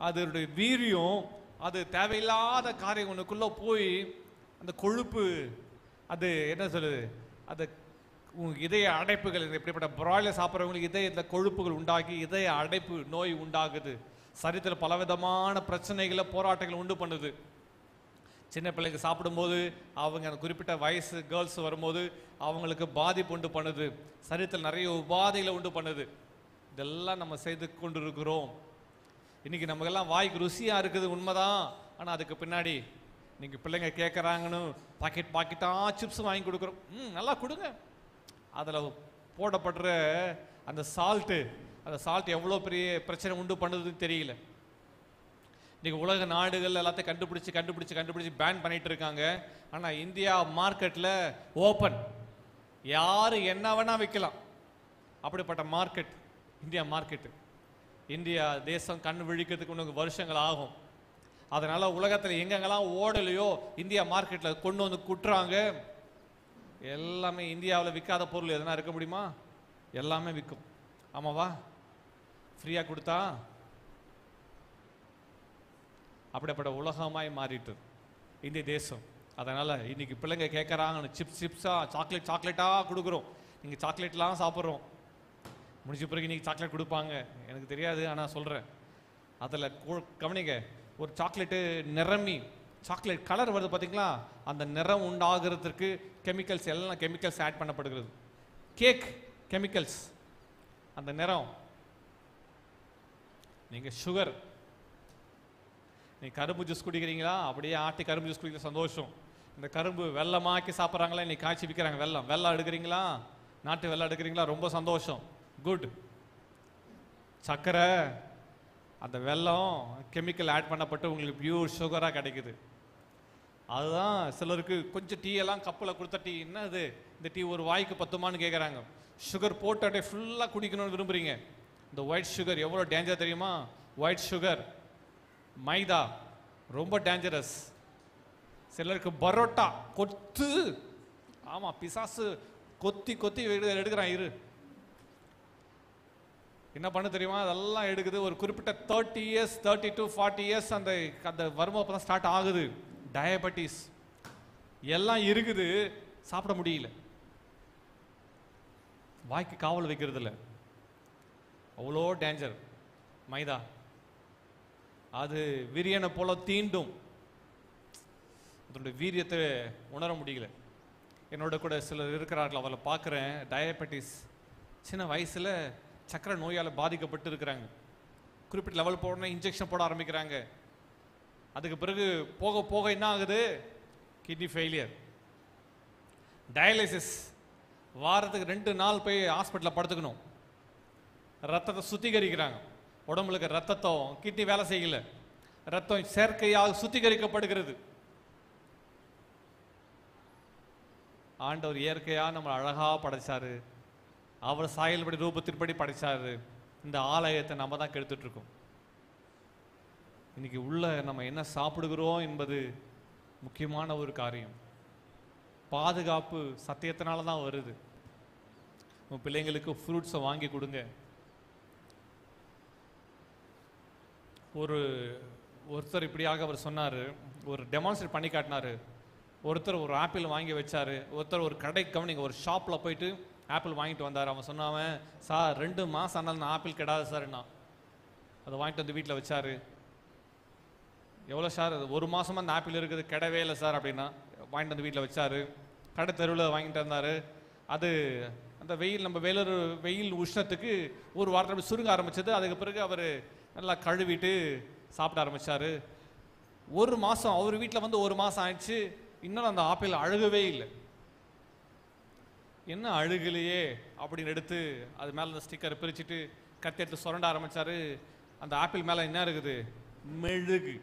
அதனுடைய வீரியம், அது தேவையில்லாத காரியம் உனக்குள்ளே போய் அந்த கொழுப்பு, அது என்ன சொல்லுது, அது இதய அடைப்புகள், இப்படிப்பட்ட பிராய்லர் சாப்பிட்றவங்களுக்கு இதய கொழுப்புகள் உண்டாகி இதய அடைப்பு நோய் உண்டாகுது. சரீரத்தில் பலவிதமான பிரச்சனைகளை போராட்டங்களை உண்டு பண்ணுது. சின்ன பிள்ளைங்க சாப்பிடும்போது அவங்க அந்த குறிப்பிட்ட வயசு கேர்ள்ஸ் வரும்போது அவங்களுக்கு பாதிப்பு உண்டு பண்ணுது. சரீரத்தில் நிறைய உபாதைகளை உண்டு பண்ணுது. இதெல்லாம் நம்ம செய்து கொண்டு இருக்கிறோம். இன்னைக்கு நமக்கெல்லாம் வாய்க்கு ருசியாக இருக்குது, உண்மைதான். ஆனால் அதுக்கு பின்னாடி நீங்கள் பிள்ளைங்க கேட்குறாங்கன்னு பாக்கெட்டாக சிப்ஸ் வாங்கி கொடுக்குறோம். நல்லா கொடுங்க. அதில் போடப்படுற அந்த சால்ட் எவ்வளோ பெரிய பிரச்சனை உண்டு பண்ணுறதுன்னு தெரியல. இன்றைக்கி உலக நாடுகள் எல்லாத்தையும் கண்டுபிடிச்சி பேன் பண்ணிட்டு இருக்காங்க. ஆனால் இந்தியா மார்க்கெட்டில் ஓப்பன், யார் என்ன வேணால் விற்கலாம். அப்படிப்பட்ட மார்க்கெட் இந்தியா மார்க்கெட்டு. இந்தியா தேசம் கண் விழிக்கிறதுக்கு உனக்கு வருஷங்கள் ஆகும். அதனால் உலகத்தில் எங்கெங்கெல்லாம் ஓடலையோ இந்தியா மார்க்கெட்டில் கொண்டு வந்து குட்டுறாங்க. எல்லாமே இந்தியாவில் விற்காத பொருள் எதனா இருக்க முடியுமா? எல்லாமே விற்கும். ஆமாவா? ஃப்ரீயாக கொடுத்தா அப்படிப்பட்ட உலகமாய் மாறிட்டு இந்திய தேசம். அதனால் இன்னைக்கு பிள்ளைங்க கேட்குறாங்கன்னு சிப்ஸாக சாக்லேட்டாக கொடுக்குறோம். நீங்கள் சாக்லேட்லாம் சாப்பிட்றோம். முடிஞ்ச பிறகு இன்றைக்கி சாக்லேட் கொடுப்பாங்க, எனக்கு தெரியாது, ஆனால் சொல்கிறேன். அதில் கவனிங்க, ஒரு சாக்லேட்டு நிறமி சாக்லேட் கலர் வருது பார்த்தீங்களா? அந்த நிறம் உண்டாகிறதுக்கு கெமிக்கல்ஸ், எல்லாம் கெமிக்கல்ஸ் ஆட் பண்ணப்படுகிறது. கேக் கெமிக்கல்ஸ், அந்த நிறம். நீங்கள் சுகர், நீங்கள் கரும்பு ஜூஸ் குடிக்கிறீங்களா? அப்படியே ஆட்டி கரும்பு ஜூஸ் குடிக்கிற சந்தோஷம். இந்த கரும்பு வெள்ளமாக்கி சாப்பிட்றாங்களா? இன்னைக்கு காய்ச்சி விற்கிறாங்க. வெள்ளம் எடுக்கிறீங்களா? நாட்டு வெள்ளம் எடுக்கிறீங்களா? ரொம்ப சந்தோஷம், குட். சர்க்கரை, அந்த வெல்லம் கெமிக்கல் ஆட் பண்ணப்பட்டு உங்களுக்கு பியூர் சுகராக கிடைக்குது. அதுதான் சிலருக்கு கொஞ்சம் டீ எல்லாம் கப்பில் கொடுத்த டீ, என்ன இது இந்த டீ ஒரு வாய்க்கு பத்துமான்னு கேட்குறாங்க. சுகர் போட்டு அப்படியே ஃபுல்லாக குடிக்கணும்னு விரும்புகிறீங்க. இந்த ஒயிட் சுகர் எவ்வளோ டேஞ்சர் தெரியுமா? ஒயிட் சுகர், மைதா ரொம்ப டேஞ்சரஸ். சிலருக்கு பரோட்டா கொத்து, ஆமாம் பிசாசு கொத்தி எடுக்கிறான். என்ன பண்ண தெரியுமா? அதெல்லாம் எடுக்குது. ஒரு குறிப்பிட்ட 30 years 30 to 40 years அந்த வருமம் அப்போ தான் ஸ்டார்ட் ஆகுது. டயபெட்டிஸ் எல்லாம் இருக்குது, சாப்பிட முடியல. வாய்க்கு காவல் வைக்கிறது இல்லை, அவ்வளோ டேஞ்சர் மைதா. அது விரியனை போல தீண்டும், அதனுடைய வீரியத்தை உணர முடியல. என்னோட கூட சிலர் இருக்கிறார்கள், அவளை பார்க்குறேன். டயபெட்டிஸ், சின்ன வயசில் சக்கரை நோயால் பாதிக்கப்பட்டு இருக்கிறாங்க. குறிப்பிட்ட லெவல் போடணும், இன்ஜெக்ஷன் போட ஆரம்பிக்கிறாங்க. அதுக்கு பிறகு போக போக என்ன ஆகுது? Kidney failure, dialysis. வாரத்துக்கு 2 நாள் போய் ஹாஸ்பிட்டலில் படுத்துக்கணும். ரத்தத்தை சுத்திகரிக்கிறாங்க. உடம்புல இருக்க ரத்தத்தம் கிட்னி வேலை செய்யல, ரத்தம் செயற்கையாக சுத்திகரிக்கப்படுகிறது. ஆண்டவர் இயற்கையா நம்ம அழகா படைச்சாரு, அவர் சாயல்படி ரூபத்தின்படி படைச்சாரு. இந்த ஆலயத்தை நம்ம தான் கெடுத்துட்டு இருக்கோம். இன்னைக்கு உள்ள நம்ம என்ன சாப்பிடுகிறோம் என்பது முக்கியமான ஒரு காரியம். பாதுகாப்பு சத்தியத்தினால தான் வருது. உங்க பிள்ளைங்களுக்கு ஃப்ரூட்ஸை வாங்கி கொடுங்க. ஒருத்தர் இப்படியாக அவர் சொன்னார், ஒரு டெமான்ஸ்ட்ரேட் பண்ணி காட்டினாரு. ஒருத்தர் ஒரு ஆப்பிள் வாங்கி வச்சாரு. ஒருத்தர் ஒரு கடைக்கு கவனிங்க, ஒரு ஷாப்பில் போயிட்டு ஆப்பிள் வாங்கிட்டு வந்தார். அவன் சொன்னாவன், சார் 2 மாதம் ஆனாலும் நான் ஆப்பிள் கெடாது சார்னா. அதை வாங்கிட்டு வந்து வீட்டில் வச்சாரு. எவ்வளோ சார்? 1 மாதமாக அந்த ஆப்பிள் இருக்குது, கெடவே இல்லை சார் அப்படின்னா. வாங்கிட்டு வந்து வீட்டில் வச்சாரு. கடை தெருவில் வாங்கிட்டு வந்தார். அது அந்த நம்ம வெயில் உஷ்ணத்துக்கு ஒரு வாரத்தில் சுருங்க ஆரம்பிச்சது. அதுக்கு பிறகு அவர் நல்லா கழுவிட்டு சாப்பிட ஆரம்பித்தார். 1 மாதம் அவர் வீட்டில் வந்து 1 மாதம் ஆயிடுச்சு, இன்னும் அந்த ஆப்பிள் அழுகவே இல்லை. என்ன அழுகலையே அப்படின்னு எடுத்து அது மேலே அந்த ஸ்டிக்கரை பிரிச்சுட்டு கத்தி எடுத்து சுரண்ட ஆரம்பித்தார். அந்த ஆப்பிள் மேலே என்ன இருக்குது? மெழுகு.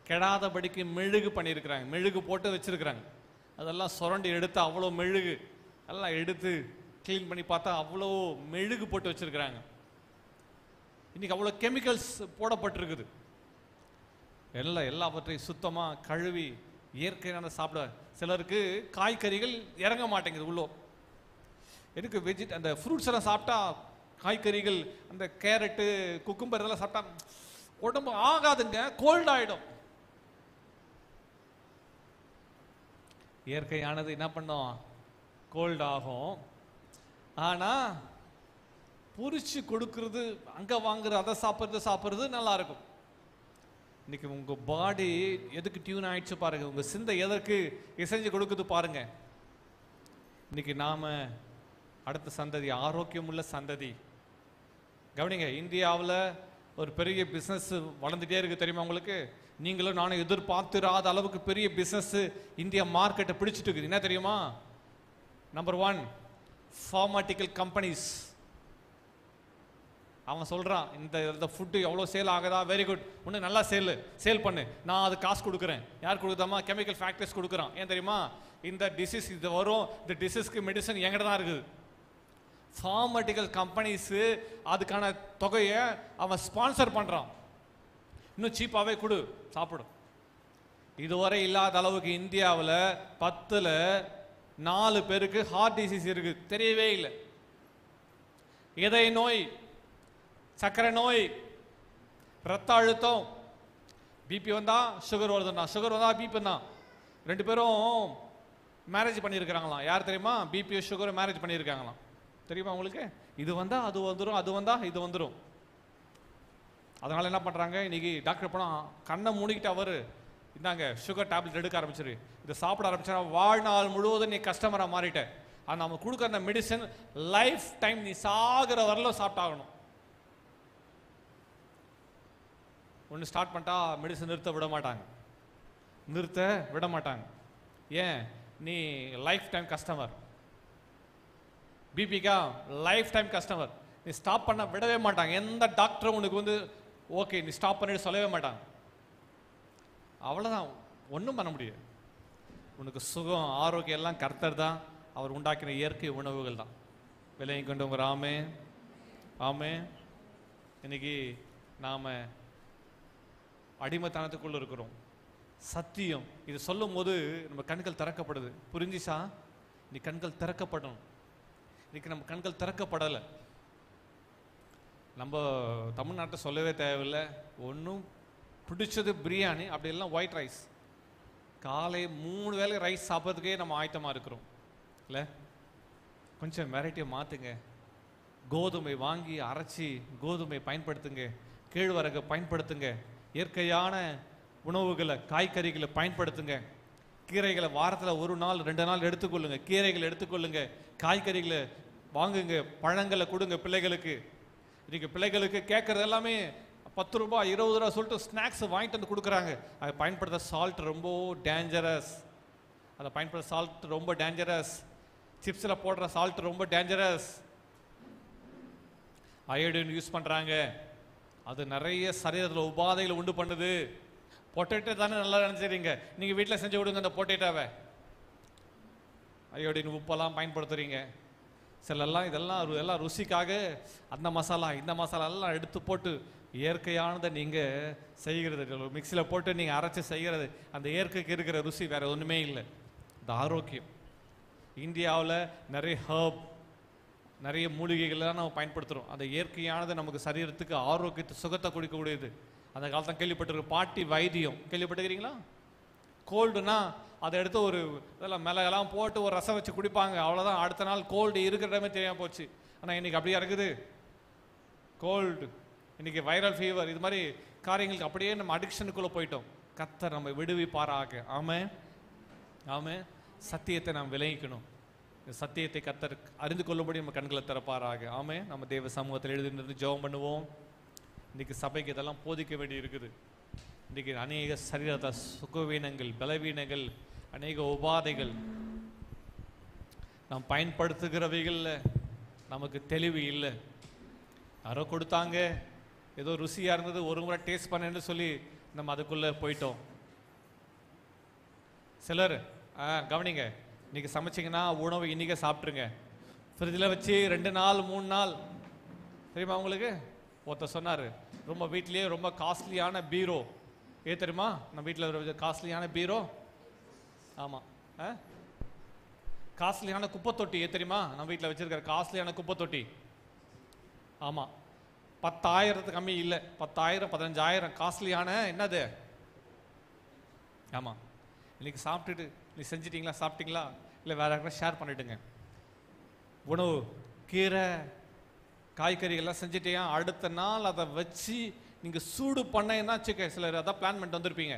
கெடாதபடிக்கு மெழுகு பண்ணியிருக்கிறாங்க, மெழுகு போட்டு வச்சிருக்கிறாங்க. அதெல்லாம் சுரண்டி எடுத்து அவ்வளோ மெழுகு எல்லாம் எடுத்து க்ளீன் பண்ணி பார்த்தா அவ்வளோ மெழுகு போட்டு வச்சிருக்கிறாங்க. இன்னைக்கு அவ்வளோ கெமிக்கல்ஸ் போடப்பட்டிருக்குது. எல்லாவற்றையும் சுத்தமாக கழுவி இயற்கையான சாப்பிட. சிலருக்கு காய்கறிகள் இறங்க மாட்டேங்குது உள்ளோ. எனக்கு அந்த ஃப்ரூட்ஸ் எல்லாம் சாப்பிட்டா, காய்கறிகள் அந்த கேரட்டு குக்கும்பர் இதெல்லாம் சாப்பிட்டா உடம்பு ஆகாதுங்க, கோல்ட் ஆயிடும். இயற்கையானது என்ன பண்ணும்? கோல்ட் ஆகும். ஆனா பொரிச்சு கொடுக்கறது, அங்க வாங்குற அதை சாப்பிட்றது நல்லா இருக்கும். இன்னைக்கு உங்க பாடி எதுக்கு டியூன் ஆயிடுச்சு பாருங்க, உங்க சிந்தை எதற்கு இசைஞ்சு கொடுக்குது பாருங்க. இன்னைக்கு நாம அடுத்த சந்ததி ஆரோக்கியம் உள்ள சந்ததி. கவனிங்க, இந்தியாவில் ஒரு பெரிய பிஸ்னஸ் வளர்ந்துட்டே இருக்கு தெரியுமா உங்களுக்கு? நீங்களும் நானும் எதிர்பார்த்திராத அளவுக்கு பெரிய பிஸ்னஸ் இந்தியா மார்க்கெட்டை பிடிச்சிட்டு இருக்குது. என்ன தெரியுமா? Number 1 ஃபார்மாட்டிக்கல் companies. அவன் சொல்றான், இந்த ஃபுட்டு எவ்வளோ சேல் ஆகுதா, வெரி குட், ஒன்று நல்லா சேல் பண்ணு, நான் அது காசு கொடுக்குறேன். யார் கொடுக்குதாமா? கெமிக்கல் ஃபேக்டரிஸ் கொடுக்குறான். ஏன் தெரியுமா? இந்த டிசீஸ் இது வரும், இந்த டிசீஸ்க்கு மெடிசன் எங்கிட்ட தான் இருக்குது. ஃபார்மாட்டிக்கல் கம்பெனிஸ் அதுக்கான தொகையை அவன் ஸ்பான்சர் பண்றான். இன்னும் சீப்பாவே கொடு, சாப்பிடும். இதுவரை இல்லாத அளவுக்கு இந்தியாவில் 10ல் 4 பேருக்கு ஹார்ட் டிசீஸ் இருக்கு, தெரியவே இல்லை. இதய நோய், சர்க்கரை நோய், ரத்த அழுத்தம், பிபி வந்தா சுகர் வருதுன்னா, சுகர் வந்தா பிபி தான். 2 பேரும் மேரேஜ் பண்ணியிருக்கிறாங்களாம். யார் தெரியுமா? பிபி சுகர் மேரேஜ் பண்ணியிருக்காங்களாம். தெரியுமா உங்களுக்கு? இது வந்தா அது வந்துடும், அது வந்தா இது வந்துடும். அதனால என்ன பண்றாங்க, இன்னைக்கு டாக்டர் போனா கண்ணை மூடிக்கிட்டு அவரு இந்தாங்க சுகர் டேப்லெட் எடுக்க ஆரம்பிச்சிரு, இதை சாப்பிட ஆரம்பிச்சா வாழ்நாள் முழுவதும் நீ கஸ்டமரா மாறிட்ட. ஆனால் நம்ம கொடுக்குற அந்த மெடிசன் லைஃப் டைம், நீ சாகிற வரல சாப்பிட்டாகணும். ஒன்று ஸ்டார்ட் பண்ணிட்டா மெடிசன் நிறுத்த விட மாட்டாங்க. ஏன்? நீ லைஃப் டைம் கஸ்டமர். பிபிக்கா லைஃப் டைம் கஸ்டமர். நீ ஸ்டாப் பண்ண விடவே மாட்டாங்க. எந்த டாக்டரும் உனக்கு வந்து ஓகே நீ ஸ்டாப் பண்ணிட்டு சொல்லவே மாட்டாங்க. அவ்வளோதான், ஒன்றும் பண்ண முடியாது. உனக்கு சுகம் ஆரோக்கியம் எல்லாம் கர்த்தர் தான், அவர் உண்டாக்கின இயற்கை உணவுகள் தான். விலையை கொண்டவங்க ராமே ஆமே. இன்னைக்கு நாம் அடிமைத்தனத்துக்குள்ள இருக்கிறோம். சத்தியம் இது சொல்லும் போது நம்ம கண்கள் திறக்கப்படுது. புரிஞ்சுச்சா? நீ கண்கள் திறக்கப்படணும். இன்னைக்கு நம்ம கண்கள் திறக்கப்படலை. நம்ம தமிழ்நாட்டை சொல்லவே தேவையில்லை. ஒன்றும் பிடிச்சது பிரியாணி, அப்படி எல்லாம் ஒயிட் ரைஸ். காலை 3 வேளை ரைஸ் சாப்பிட்றதுக்கே நம்ம ஆயத்தமாக இருக்கிறோம் இல்லை? கொஞ்சம் வெரைட்டியை மாற்றுங்க. கோதுமை வாங்கி அரைச்சி கோதுமை பயன்படுத்துங்க, கேழ்வரகை பயன்படுத்துங்க, இயற்கையான உணவுகளை காய்கறிகளை பயன்படுத்துங்க. கீரைகளை வாரத்தில் 1 நாள் 2 நாள் எடுத்துக்கொள்ளுங்க. கீரைகளை எடுத்துக்கொள்ளுங்க, காய்கறிகளை வாங்குங்க, பழங்களை கொடுங்க பிள்ளைகளுக்கு. இன்னைக்கு பிள்ளைகளுக்கு கேட்கறது எல்லாமே 10 ரூபாய் 20 ரூபா சொல்லிட்டு ஸ்நாக்ஸ் வாங்கிட்டு வந்து கொடுக்குறாங்க. அதை பயன்படுத்த சால்ட் ரொம்ப டேஞ்சரஸ். சிப்ஸில் போடுற சால்ட் ரொம்ப டேஞ்சரஸ். அயோடின் யூஸ் பண்ணுறாங்க. அது நிறைய சரீரத்தில் உபாதைகளை உண்டு பண்ணுது. பொட்டேட்டோ தானே நல்லா நினைச்சிடுறீங்க, நீங்கள் வீட்டில் செஞ்சு கொடுங்க அந்த பொட்டேட்டோவை. அயோடின் உப்பெல்லாம் பயன்படுத்துறீங்க சிலெல்லாம். இதெல்லாம் ருசிக்காக அந்த மசாலா இந்த மசாலா எல்லாம் எடுத்து போட்டு இயற்கையானதை நீங்கள் செய்கிறது, மிக்சியில் போட்டு நீங்கள் அரைச்சி செய்கிறது, அந்த இயற்கைக்கு இருக்கிற ருசி வேறு ஒன்றுமே இல்லை. இந்த ஆரோக்கியம் இந்தியாவில் நிறைய ஹர்ப், நிறைய மூலிகைகள்லாம் நம்ம பயன்படுத்துகிறோம். அந்த இயற்கையானது நமக்கு சரீரத்துக்கு ஆரோக்கியத்தை சுகத்தை கொடுக்கக்கூடியது. அந்த காலத்தில் கேள்விப்பட்டிருக்க பாட்டி வைத்தியம் கேள்விப்பட்டுக்கிறீங்களா? கோல்டுனா அதை எடுத்து ஒரு இதெல்லாம் மிளகெல்லாம் போட்டு ஒரு ரசம் வச்சு குடிப்பாங்க, அவ்வளோதான். அடுத்த நாள் கோல்டு இருக்கிறதமே தெரியாமல் போச்சு. ஆனால் இன்றைக்கி அப்படியா இருக்குது? கோல்டு இன்றைக்கி வைரல் ஃபீவர், இது மாதிரி காரியங்களுக்கு அப்படியே நம்ம அடிக்ஷனுக்குள்ளே போயிட்டோம். கர்த்தர் நம்ம விடுவிப்பாராக. ஆமென் ஆமென். சத்தியத்தை நாம் விளங்கிக்கணும். இந்த சத்தியத்தை கர்த்தர் அறிந்து கொள்ளும்படி நம்ம கண்களை திறப்பாராக. ஆமென். நம்ம தேவ சமூகத்தில் எழுதிருந்து ஜெபம் பண்ணுவோம். இன்றைக்கி சபைக்கு இதெல்லாம் போதிக்க வேண்டி இருக்குது. இன்றைக்கி அநேக சரீரத்த சுகவீனங்கள், பலவீனங்கள், அநேக உபாதைகள், நாம் பயன்படுத்துகிறவைகளில் நமக்கு தெளிவு இல்லை. யாரோ கொடுத்தாங்க, ஏதோ ருசியாக இருந்தது, ஒரு முறை டேஸ்ட் பண்ணேன்னு சொல்லி நம்ம அதுக்குள்ளே போயிட்டோம். சிலர் கவனிங்க, இன்றைக்கி சமைச்சிங்கன்னா உணவு இன்றைக்கே சாப்பிட்ருங்க, ஃப்ரிட்ஜில் வச்சு 2 நாள் 3 நாள். தெரியுமா உங்களுக்கு? ஒருத்தர் சொன்னார், ரொம்ப வீட்லேயே ரொம்ப காஸ்ட்லியான பீரோ தெரியுமா? நம்ம வீட்டில் காஸ்ட்லியான பீரோ, ஆமாம், காஸ்ட்லியான குப்பை தொட்டி தெரியுமா? நம்ம வீட்டில் வச்சுருக்கிற காஸ்ட்லியான குப்பை தொட்டி, ஆமாம், 10,000 கம்மி இல்லை, 10,000 15,000 காஸ்ட்லியான என்னது? ஆமாம். இன்னைக்கு சாப்பிட்டுட்டு நீ செஞ்சிட்டிங்களா, சாப்பிட்டீங்களா, இல்லை வேற யாருக்கும் ஷேர் பண்ணிட்டுங்க. உணவு, கீரை, காய்கறிகள்லாம் செஞ்சுட்டியா, அடுத்த நாள் அதை வச்சு நீங்கள் சூடு பண்ணேன்னா வச்சுக்க. சிலர் அதான் பிளான் பண்ணிட்டு வந்திருப்பீங்க,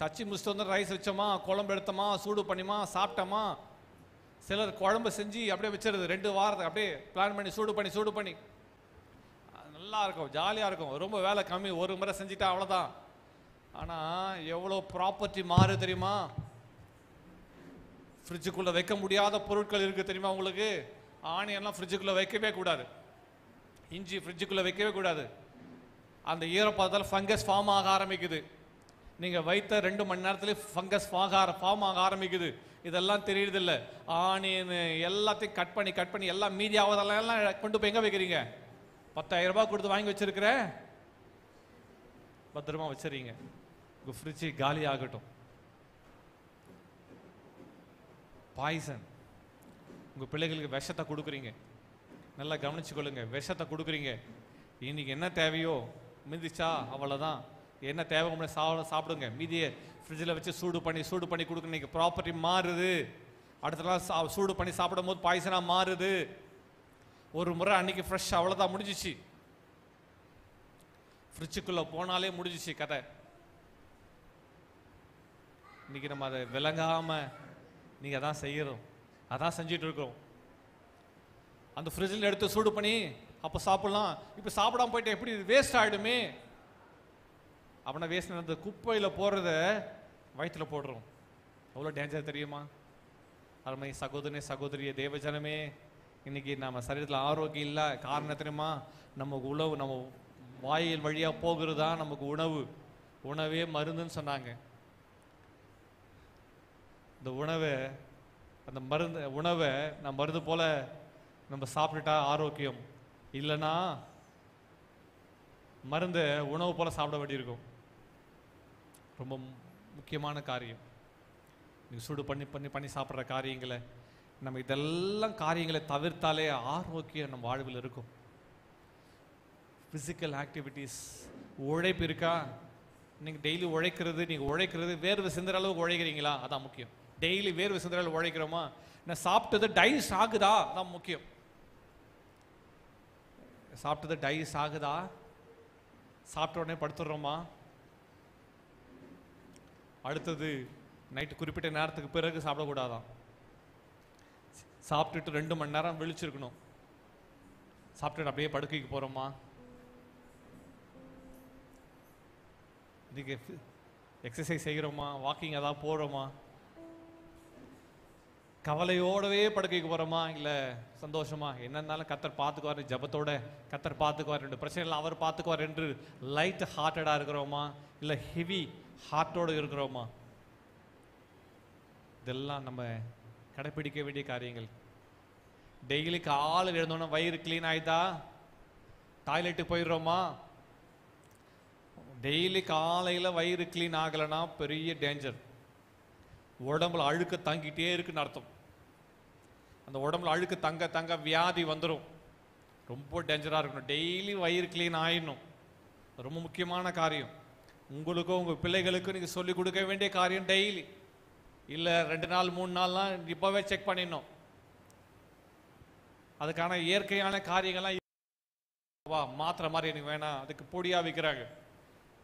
சச்சி முடிச்சுட்டு வந்து ரைஸ் வச்சோமா, குழம்பு எடுத்தோமா, சூடு பண்ணிமா, சாப்பிட்டோமா. சிலர் குழம்பு செஞ்சு அப்படியே வச்சுருது 2 வாரத்துக்கு, அப்படியே பிளான் பண்ணி சூடு பண்ணி நல்லா இருக்கும், ஜாலியாக இருக்கும். ரொம்ப வேலை கம்மி, ஒரு முறை செஞ்சுட்டா அவ்வளோதான். ஆனால் எவ்வளோ ப்ராப்பர்ட்டி மாறு தெரியுமா? ஃப்ரிட்ஜுக்குள்ளே வைக்க முடியாத பொருட்கள் இருக்குது தெரியுமா உங்களுக்கு? ஆனியன்லாம் ஃப்ரிட்ஜுக்குள்ளே வைக்கவே கூடாது, இஞ்சி ஃப்ரிட்ஜுக்குள்ளே வைக்கவே கூடாது. அந்த ஈரப்பதத்தில் ஃபங்கஸ் ஃபார்ம் ஆக ஆரம்பிக்குது. நீங்கள் வைத்த 2 மணி நேரத்துலேயே ஃபங்கஸ் ஃபார்ம் ஆக ஆரம்பிக்குது. இதெல்லாம் தெரியுறதில்ல. ஆனியன் எல்லாத்தையும் கட் பண்ணி எல்லாம் மீதி ஆவதெல்லாம் எல்லாம் கொண்டு போய் எங்கே வைக்கிறீங்க? 10,000 ரூபாய் கொடுத்து வாங்கி வச்சிருக்கிற, பத்திரமா வச்சுறீங்க. உங்கள் ஃப்ரிட்ஜு காலி ஆகட்டும். பாய்சன், உங்கள் பிள்ளைகளுக்கு விஷத்தை கொடுக்குறீங்க, நல்லா கவனிச்சு கொள்ளுங்க. விஷத்தை கொடுக்குறீங்க. இன்னைக்கு என்ன தேவையோ மிதிச்சா அவ்வளோதான். என்ன தேவை சாப்பிடுங்க, மீதியை ஃப்ரிட்ஜில் வச்சு சூடு பண்ணி கொடுக்க. இன்னைக்கு ப்ராப்பர்ட்டி மாறுது, அடுத்த நாள் சூடு பண்ணி சாப்பிடும் போது பாய்சனாக மாறுது. ஒரு முறை அன்னைக்கு ஃப்ரெஷ், அவ்வளோதான், முடிஞ்சிச்சு. ஃப்ரிட்ஜுக்குள்ளே போனாலே முடிஞ்சிச்சு கதை. இன்னைக்கு நம்ம அதை விளங்காமல் நீங்கள் அதான் செய்கிறோம், அதான் செஞ்சிட்டு இருக்கிறோம். அந்த ஃப்ரிட்ஜில் எடுத்து சூடு பண்ணி அப்போ சாப்பிடலாம். இப்போ சாப்பிடாம போயிட்டு எப்படி வேஸ்ட் ஆகிடுமே அப்படின்னா, வேஸ்ட் அந்த குப்பையில் போடுறத வயிற்றில் போடுறோம். எவ்வளோ டேஞ்சர் தெரியுமா? அருமை சகோதரனே, சகோதரியே, தேவஜனமே, இன்னைக்கு நம்ம சரீரத்தில் ஆரோக்கியம் இல்லை. காரணம் தெரியுமா? நமக்கு உணவு, நம்ம வாயில் வழியாக போகிறது தான் நமக்கு உணவு. உணவே மருந்துன்னு சொன்னாங்க. இந்த உணவை நம்ம மருந்து போல நம்ம சாப்பிட்டுட்டா ஆரோக்கியம், இல்லைன்னா மருந்து உணவு போல சாப்பிட வேண்டியிருக்கும். ரொம்ப முக்கியமான காரியம். நீங்கள் சூடு பண்ணி சாப்பிட்ற காரியங்களை, நம்ம இதெல்லாம் காரியங்களை தவிர்த்தாலே ஆரோக்கியம் நம்ம வாழ்வில் இருக்கும். ஃபிசிக்கல் ஆக்டிவிட்டீஸ், உழைப்பு இருக்கா? நீங்கள் டெய்லி உழைக்கிறது வேர்வை சிந்துற அளவுக்கு உழைக்கிறீங்களா? அதான் முக்கியம். டெய்லி வேர்வை சிந்துற அளவுக்கு உழைக்கிறோமா? நான் சாப்பிட்டது டைஜஸ்ட் ஆகுதா? அதான் முக்கியம். சாப்பிட்டது டைஜஸ்ட் ஆகுதா? சாப்பிட்ட உடனே படுத்துடுறோமா? அடுத்தது நைட்டு குறிப்பிட்ட நேரத்துக்கு பிறகு சாப்பிடக்கூடாதான். சாப்பிட்டுட்டு 2 மணி நேரம் விழிச்சிருக்கணும். சாப்பிட்டுட்டு அப்படியே படுக்கைக்கு போகிறோமா? இதுக்கு எக்ஸசைஸ் செய்கிறோமா? வாக்கிங் ஏதாவது போகிறோமா? கவலையோடவே படுக்கைக்கு போறோமா, இல்ல சந்தோஷமா என்னன்னாலும் கத்தர் பார்த்துக்குவார், ஜபத்தோட கத்தர் பார்த்துக்குவார், ரெண்டு பிரச்சனைகள் அவர் பார்த்துக்குவார் என்று லைட் ஹார்ட்டடா இருக்கிறோமா, இல்ல ஹெவி ஹார்ட்டோட இருக்கிறோமா? இதெல்லாம் நம்ம கடைபிடிக்க வேண்டிய காரியங்கள். டெய்லி காலையில் எழுந்தோன்னா வயிறு கிளீன் ஆயிட்டா டாய்லெட்டுக்கு போயிடுறோமா? டெய்லி காலையில் வயிறு கிளீன் ஆகலைன்னா பெரிய டேஞ்சர். உடம்புல அழுக்கு தங்கிட்டே இருக்குன்னு அர்த்தம். அந்த உடம்புல அழுக்கு தங்க தங்க வியாதி வந்துடும். ரொம்ப டேஞ்சராக இருக்கணும். டெய்லி வயிறு கிளீன் ஆயிடணும். ரொம்ப முக்கியமான காரியம். உங்களுக்கும் உங்கள் பிள்ளைகளுக்கும் நீங்கள் சொல்லிக் கொடுக்க வேண்டிய காரியம் டெய்லி. இல்லை 2 நாள் 3 நாள்லாம் இப்போவே செக் பண்ணிடணும். அதுக்கான இயற்கையான காரியங்கள்லாம் வா மாத்திரை மாதிரி எனக்கு வேணாம், அதுக்கு பொடியாக விற்கிறாங்க.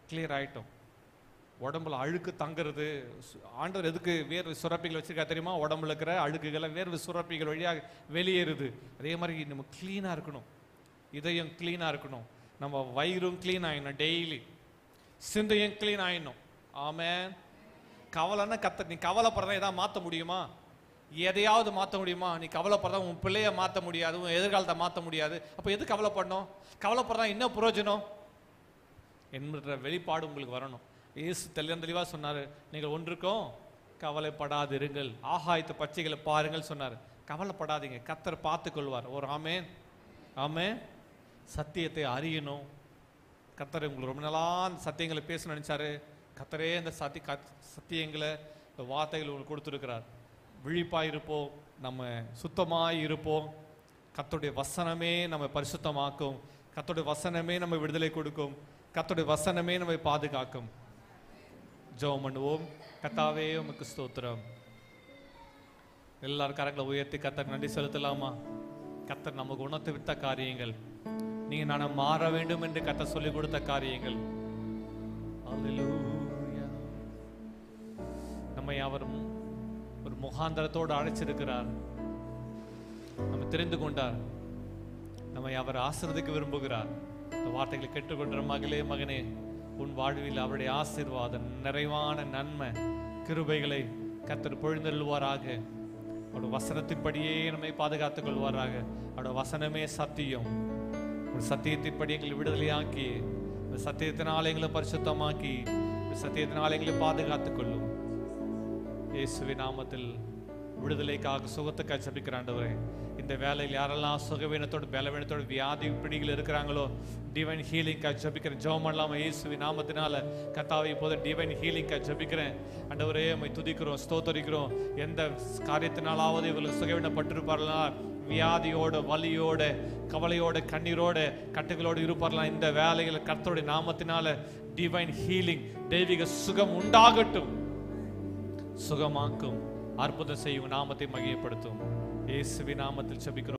கிளியர் ஆகிட்டோம். உடம்புல அழுக்கு தங்குறது ஆண்டவர் எதுக்கு வேர்வை சுரப்பிகள் வச்சிருக்கா தெரியுமா? உடம்புல இருக்கிற அழுக்குகளை வேர்வை சுரப்பிகள் வழியாக வெளியேறுது. அதே மாதிரி நம்ம கிளீனாக இருக்கணும். இதயம் கிளீனாக இருக்கணும். நம்ம வயிறும் கிளீன் ஆகிடணும். டெய்லி சிந்தையும் கிளீன் ஆகிடணும். ஆமென். கவலைன்னா நீ கவலைப்படுறதா எதாவது மாற்ற முடியுமா? எதையாவது மாற்ற முடியுமா? நீ கவலைப்படுறதா உன் பிள்ளைய மாற்ற முடியாது, உன் எதிர்காலத்தை மாற்ற முடியாது. அப்போ எது கவலைப்படணும்? கவலைப்படுறதா என்ன பிரயோஜனம் என்ற வெளிப்பாடு உங்களுக்கு வரணும். இயேசு தெளிவாக சொன்னார், நீங்கள் ஒன்றுக்கும் கவலைப்படாதிருங்கள், ஆகாயத்து பச்சைகளை பாருங்கள் சொன்னார். கவலைப்படாதீங்க, கர்த்தர் பார்த்துக் கொள்வார். ஒரு ஆமென். ஆமென். சத்தியத்தை அறியணும். கர்த்தர் உங்களுக்கு ரொம்ப நாளாக சத்தியங்களை பேச நினைச்சாரு. கர்த்தரே இந்த சத்தியங்களை இந்த வார்த்தைகள் உங்களுக்கு கொடுத்துருக்கிறார். விழிப்பாக இருப்போம், நம்ம சுத்தமாக இருப்போம். கர்த்தருடைய வசனமே நம்ம பரிசுத்தமாக்கும். கர்த்தருடைய வசனமே நம்ம விடுதலை கொடுக்கும். கர்த்தருடைய வசனமே நம்மை பாதுகாக்கும். ஜெபம் பண்ணுவோம். கர்த்தாவே உமக்கு ஸ்தோத்திரம். எல்லாரும் கரங்களை உயர்த்தி கர்த்தர் நன்றி செலுத்தலாமா? கர்த்தர் நமக்கு உணர்த்து விட்ட காரியங்கள், நீங்க நான் மாற வேண்டும் என்று கர்த்தர் சொல்லிக் கொடுத்த காரியங்கள். அல்லேலூயா. நம்மை அவர் ஒரு முகாந்தரத்தோடு அழைச்சிருக்கிறார். நம்ம தெரிந்து கொண்டார். நம்மை அவர் ஆசீர்வதிக்க விரும்புகிறார். இந்த வார்த்தைகளை கேட்டுக்கொண்ட மகளே மகனே, உன் வாழ்வில் அவருடைய ஆசீர்வாதம், நிறைவான நன்மை, கிருபைகளை கர்த்தர் பொழிந்தருள்வாராக. அவருடைய வசனத்தின்படியே நம்மை பாதுகாத்துக் கொள்வாராக. அவருடைய வசனமே சத்தியம். ஒரு சத்தியத்தின்படி எங்களை விடுதலையாக்கி, இந்த சத்தியத்தினால் எங்களை பரிசுத்தமாக்கி, இந்த சத்தியத்தினால் எங்களை பாதுகாத்துக் கொள்ளும். இயேசுவின் நாமத்தில் விடுதலைக்காக சுகத்துக்காக ஜெபிக்கிற ஆண்டவரே, இந்த வேலையில் யாரெல்லாம் சுகவீனத்தோடு பலவீனத்தோடு வியாதி பிடிகள் இருக்கிறாங்களோ டிவைன் ஹீலிங்காக ஜெபிக்கிறேன். ஜெபம் பண்ணலாமா? இயேசுவின் நாமத்தினால கர்த்தாவே இப்போது டிவைன் ஹீலிங்காக ஜெபிக்கிறேன். ஆண்டவரே உம்மை துதிக்கிறோம், ஸ்தோத்தரிக்கிறோம். எந்த காரியத்தினாலாவது இவர்களுக்கு சுகவீனப்பட்டிருப்பார்களா, வியாதியோட வலியோட கவலையோட கண்ணீரோட கட்டுகளோடு இருப்பார்களா, இந்த வேலையில் கர்த்தருடைய நாமத்தினால டிவைன் ஹீலிங், தெய்வீக சுகம் உண்டாகட்டும். சுகமாக்கும், அற்புதம் செய்யும், நாமத்தை மகிமைப்படுத்தும். இயேசுவின் நாமத்தில் ஜெபிக்கிறோம்.